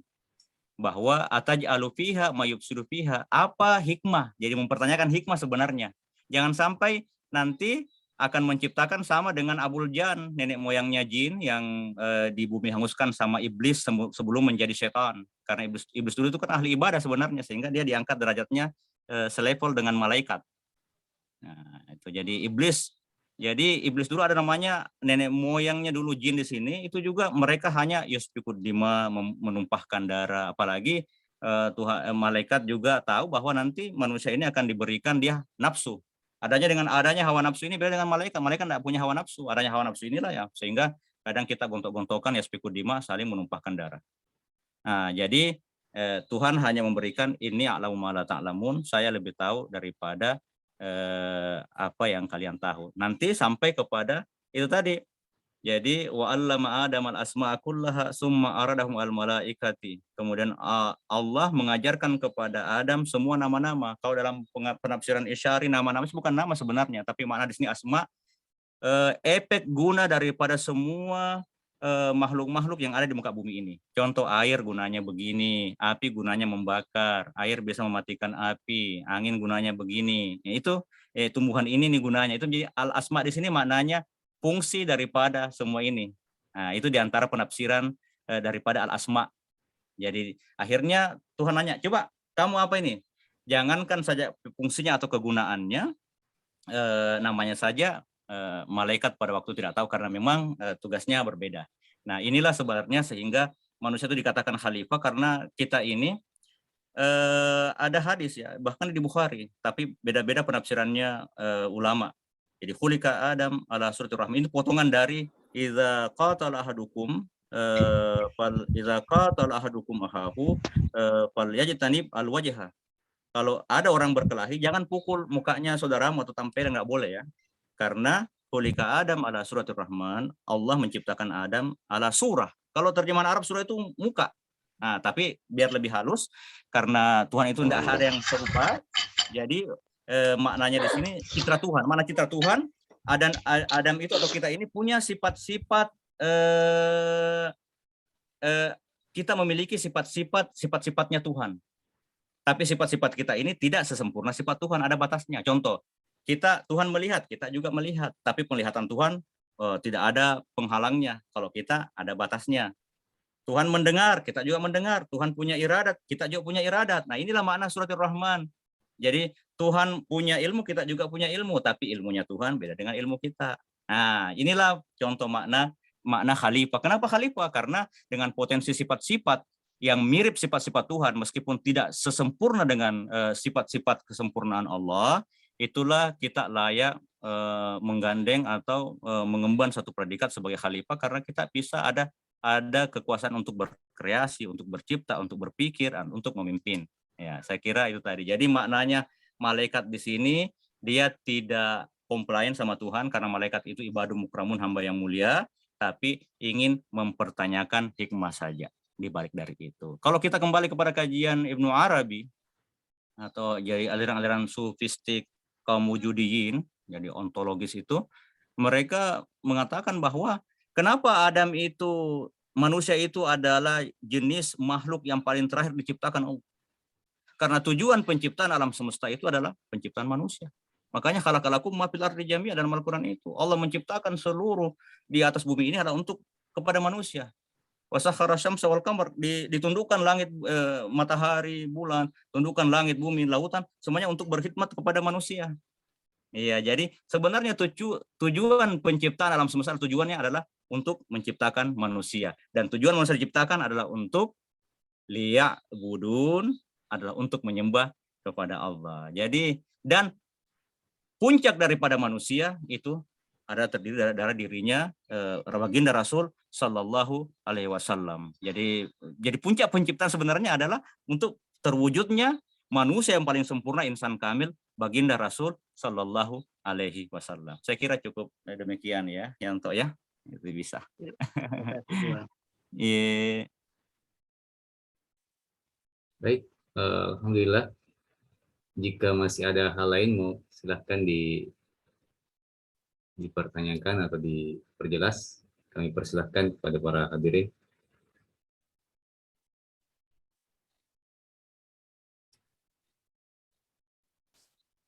bahwa ataj'alu fiha ma yufsidu fiha, apa hikmah? Jadi mempertanyakan hikmah sebenarnya. Jangan sampai nanti akan menciptakan sama dengan Abul Jan, nenek moyangnya jin yang di bumi hanguskan sama iblis sebelum menjadi setan. Karena iblis dulu itu kan ahli ibadah sebenarnya, sehingga dia diangkat derajatnya selevel dengan malaikat. Nah, itu jadi iblis. Jadi iblis dulu ada namanya nenek moyangnya dulu jin di sini, itu juga mereka hanya yusfikud dima, menumpahkan darah. Apalagi Tuhan malaikat juga tahu bahwa nanti manusia ini akan diberikan dia nafsu. Dengan adanya hawa nafsu ini beda dengan malaikat. Malaikat tidak punya hawa nafsu. Adanya hawa nafsu inilah ya sehingga kadang kita gontok-gontokan yusfikud dima, saling menumpahkan darah. Nah, jadi Tuhan hanya memberikan ini a'lamu ma la ta'lamun, saya lebih tahu daripada apa yang kalian tahu. Nanti sampai kepada itu tadi. Jadi wa 'allama Adam al-asma'a kullaha summa aradahum al-malaikati. Kemudian Allah mengajarkan kepada Adam semua nama-nama. Kalau dalam penafsiran Isyari nama-nama bukan nama sebenarnya, tapi makna di sini asma, efek guna daripada semua makhluk-makhluk yang ada di muka bumi ini. Contoh air gunanya begini, api gunanya membakar, air bisa mematikan api, angin gunanya begini. Itu tumbuhan ini nih gunanya. Itu jadi al-asma di sini maknanya fungsi daripada semua ini. Nah, itu diantara penafsiran daripada al-asma. Jadi akhirnya Tuhan nanya, coba kamu apa ini? Jangankan saja fungsinya atau kegunaannya, namanya saja malaikat pada waktu tidak tahu karena memang tugasnya berbeda. Nah, inilah sebenarnya sehingga manusia itu dikatakan khalifah karena kita ini ada hadis ya, bahkan di Bukhari, tapi beda-beda penafsirannya ulama. Jadi khulika Adam ala suratir rahman, ini potongan dari idza qatala ahadukum ahahu falyajtanib alwajha. Kalau ada orang berkelahi, jangan pukul mukanya saudaramu atau tampil, nggak boleh ya. Karena khulika Adam ala suratir rahman, Allah menciptakan Adam ala surah. Kalau terjemahan Arab surah itu muka. Nah, tapi biar lebih halus, karena Tuhan itu tidak ada yang serupa, jadi maknanya di sini citra Tuhan. Mana citra Tuhan? Adam itu atau kita ini punya sifat-sifat, kita memiliki sifat-sifatnya Tuhan. Tapi sifat-sifat kita ini tidak sesempurna sifat Tuhan, ada batasnya. Contoh, Tuhan melihat, kita juga melihat, tapi penglihatan Tuhan tidak ada penghalangnya. Kalau kita ada batasnya. Tuhan mendengar, kita juga mendengar. Tuhan punya iradat, kita juga punya iradat. Nah, inilah makna suratir Rahman. Jadi Tuhan punya ilmu, kita juga punya ilmu, tapi ilmunya Tuhan beda dengan ilmu kita. Nah, inilah contoh makna khalifah. Kenapa khalifah? Karena dengan potensi sifat-sifat yang mirip sifat-sifat Tuhan, meskipun tidak sesempurna dengan sifat-sifat kesempurnaan Allah, itulah kita layak menggandeng atau mengemban satu predikat sebagai khalifah karena kita bisa ada kekuasaan untuk berkreasi, untuk bercipta, untuk berpikir, untuk memimpin. Ya, saya kira itu tadi. Jadi maknanya malaikat di sini dia tidak komplain sama Tuhan karena malaikat itu ibadu mukramun, hamba yang mulia, tapi ingin mempertanyakan hikmah saja di balik dari itu. Kalau kita kembali kepada kajian Ibnu Arabi atau jadi aliran-aliran sufistik kaum wujudiyin, jadi ontologis itu, mereka mengatakan bahwa kenapa Adam itu, manusia itu adalah jenis makhluk yang paling terakhir diciptakan Allah. Karena tujuan penciptaan alam semesta itu adalah penciptaan manusia. Makanya khalaqalakum ma fil ardi jami'an dalam Al-Qur'an itu. Allah menciptakan seluruh di atas bumi ini adalah untuk kepada manusia. Wasakhara syamsa wal qamar, ditundukkan langit, matahari, bulan, tundukkan langit, bumi, lautan, semuanya untuk berkhidmat kepada manusia. Iya, jadi sebenarnya tujuan penciptaan alam semesta tujuannya adalah untuk menciptakan manusia. Dan tujuan manusia diciptakan adalah untuk liya'budun, adalah untuk menyembah kepada Allah. Jadi, dan puncak daripada manusia itu ada terdiri dari dirinya baginda Rasul Sallallahu Alaihi Wasallam. Jadi puncak penciptaan sebenarnya adalah untuk terwujudnya manusia yang paling sempurna, insan kamil, baginda Rasul Sallallahu Alaihi Wasallam. Saya kira cukup demikian ya, Yanto ya, itu bisa. Iya. Baik, alhamdulillah. Jika masih ada hal lain, mau silahkan dipertanyakan atau diperjelas. Kami persilahkan kepada para hadirin.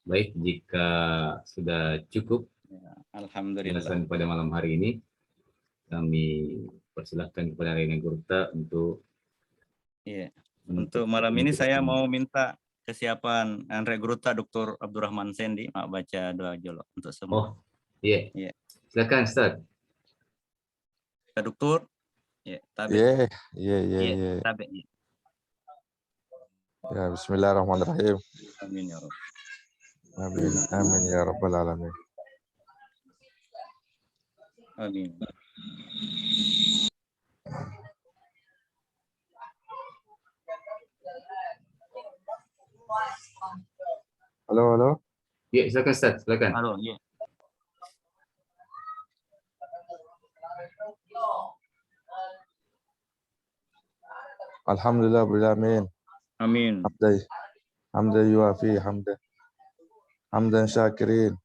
Baik, jika sudah cukup Alhamdulillah. penjelasan pada malam hari ini, kami persilahkan kepada Rena Gurta untuk Iya. Untuk malam ini saya mau minta kesiapan Andre Gruta Dr. Abdurrahman Sendi, baca doa jolo untuk semua. Oh, iya. Iya. Silakan Ustaz. Dokter. Ya, tabe. Iya. Tabe. Ya. Ya, bismillahirrahmanirrahim. Amin ya Rabb. Amin ya rabbal alamin. Amin. Halo. Iya, silakan Ustaz, silakan. Halo, iya. Alhamdulillah bil alamin. Amin. Hamdan yuafi hamdan syakirin,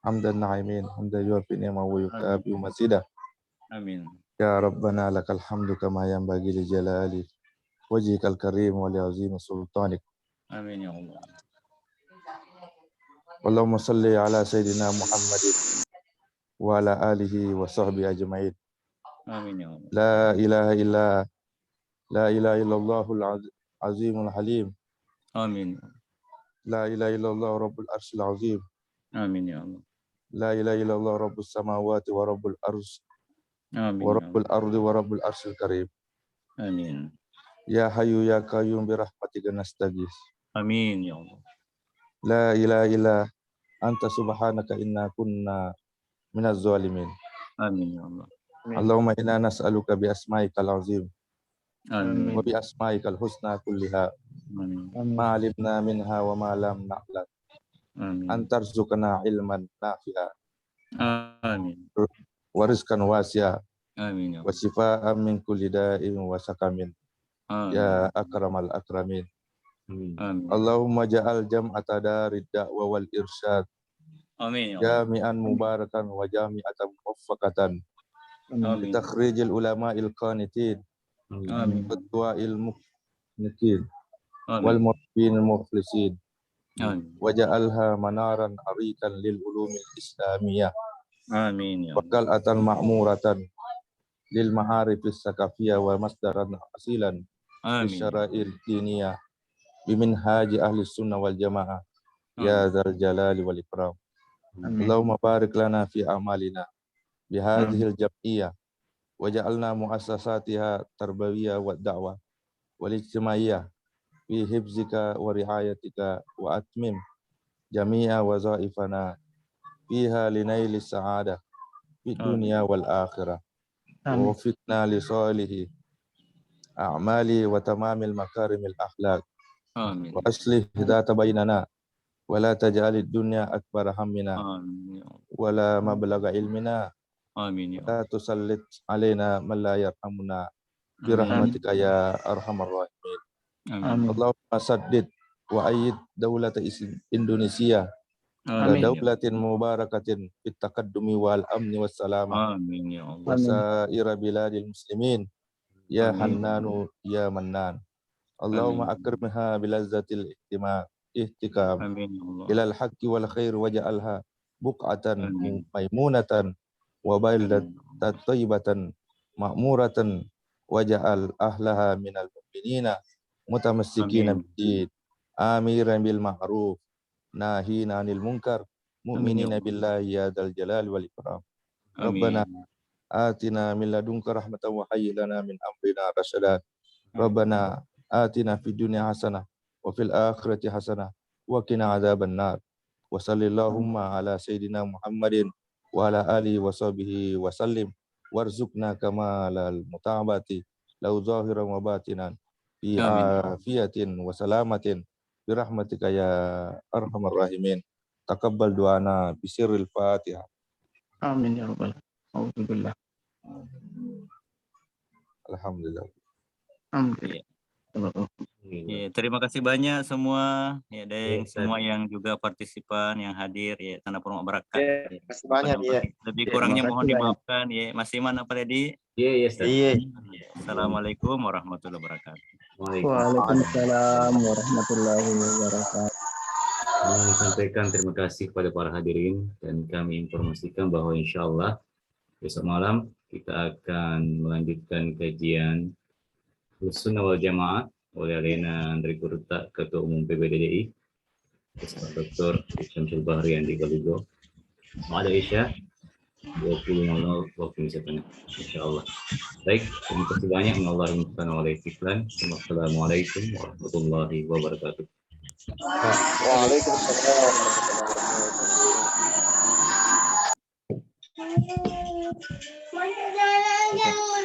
hamdan na'imin, hamdan yuafi ni'ma wa yukabi mazida. Amin. Ya Rabbana lakal hamdu kama yanbaghi li jalali wajhikal karim wa li azimi sultanik. Amin ya Allah. Allahumma salli ala sayyidina Muhammadin wa ala alihi wa sahbihi ajma'in. Amin ya Allah. La ilaha illallahul azimul halim. Amin. La ilaha illallah rabbul arsyil azim. Amin ya Allah. La ilaha illallah rabbus samawati wa rabbul arsh. Amin. Wa rabbul ardi wa rabbul arsyil karim. Amin. Ya hayyu ya qayyum bi rahmatika nastaghis. Amin ya Allah. La ilaha illa anta subhanaka inna kunna minaz zalimin. Amin ya Allah. Allahumma inna nas'aluka bi asma'ikal azim Amin. wa bi asma'ikal husna kulliha Amin. ma 'alimna minha wa ma lam na'lam. Amin. Antarzuqna ilman nafi'a Amin. wa rizqan wasi'a Amin ya wa Allah. shifaa'an min kulli da'in wa saqamin. Amin. Ya akramal akramin. Amin. Allahumma ja'al jam'ata darid da'wa wal irsyad Amin ya Allah. jami'an mubarakan wa jami'atan muwaffaqatan Amin. li takhrijil ulama'il qanitin Amin. wa du'a'il muqnitin wal Amin. muhibbin mukhlisin Amin. wa ja'alha manaran arikan lil ulumil islamiyah Amin ya wa Allah. qal'atan ma'muratan lil ma'arifis sakafiyah wa masdaran asilan Amin. bisyara'il diniyah bimin haji ahli sunnah wal jamaah ya dzal jalali wal ikram. Allahumma barik lana fi amalina bihadhil jam'iyah waj'alna muassasatiha tarbawiyah wa da'wah wal ijtimaiyah fi hifzika wa riayatika wa atmim jami'a wazaifana fiha linaili sa'adah fid dunya wal akhirah wa wafiqna li salihi a'mali wa tamamil makarimil akhlaq Amin. wa aslih dhata bainana wa la taj'alid dunya akbar hammina Amin ya Allah. wa la mablagha ilmina Amin ya la Allah. tusallit alaina man la yarhamuna bi rahmatika ya arhamar rahimin. Amin. Allahumma saddid wa ayyid dawlata Indonesia ila Amin ya dawlatin mubarakatin fit taqaddumi wal amni was salama Allah. Amin ya Allah. wa sa'ira biladil muslimin ya Amin. hannanu ya mannan. Allahumma Amin. akrimha bilazzatil ihtikam Amin ya Allah. ilal haqqi wal khair waj'alha buq'atan Amin. maimunatan wa baldatan Amin. thayyibatan ma'muratan waj'al ahlaha minal mu'minina mutamassikina Amin. bid amiran bil ma'ruf nahina 'anil munkar mu'minina Amin. billahi ya dzal jalali wal ikram. Amin. Rabbana atina min ladunka rahmatan wa hayyi lana min amrina rasyada. Rabbana atina fid dunya hasanah wa fil akhirati hasanah wa qina adzabannar. Wa sallallahumma ala sayyidina Muhammadin wa ala alihi wa sahbihi wa sallim warzuqna kamalal mutabati lau zahiran wa batinan fi afiyatin wa salamatin bi rahmatika ya arhamar rahimin. Taqabbal du'ana bi sirril Fatihah. Amin ya rabbal alamin. Alhamdulillah. Alhamdulillah. Ya, terima kasih banyak semua ya Deng, semua yang juga partisipan yang hadir ya, tanah penuh berkat. Terima kasih banyak ya. Lebih kurangnya mohon dimaafkan ya. Mas Iman apa tadi? Iya, Ustaz. Iya. Assalamualaikum warahmatullahi wabarakatuh. Waalaikumsalam warahmatullahi wabarakatuh. Kami sampaikan terima kasih kepada para hadirin dan kami informasikan bahwa insya Allah besok malam kita akan melanjutkan kajian Sunnah wal Jamaah oleh Alena Andri Kurta, Ketua Umum PBDDI, Ustaz Dr. Syamsul Bahri Andi Galugo. Ada Isya 20.00 waktu Indonesia Tengah, insya Allah. Baik, terima kasih banyak. Assalamualaikum warahmatullahi wabarakatuh. Waalaikumsalam warahmatullahi wabarakatuh.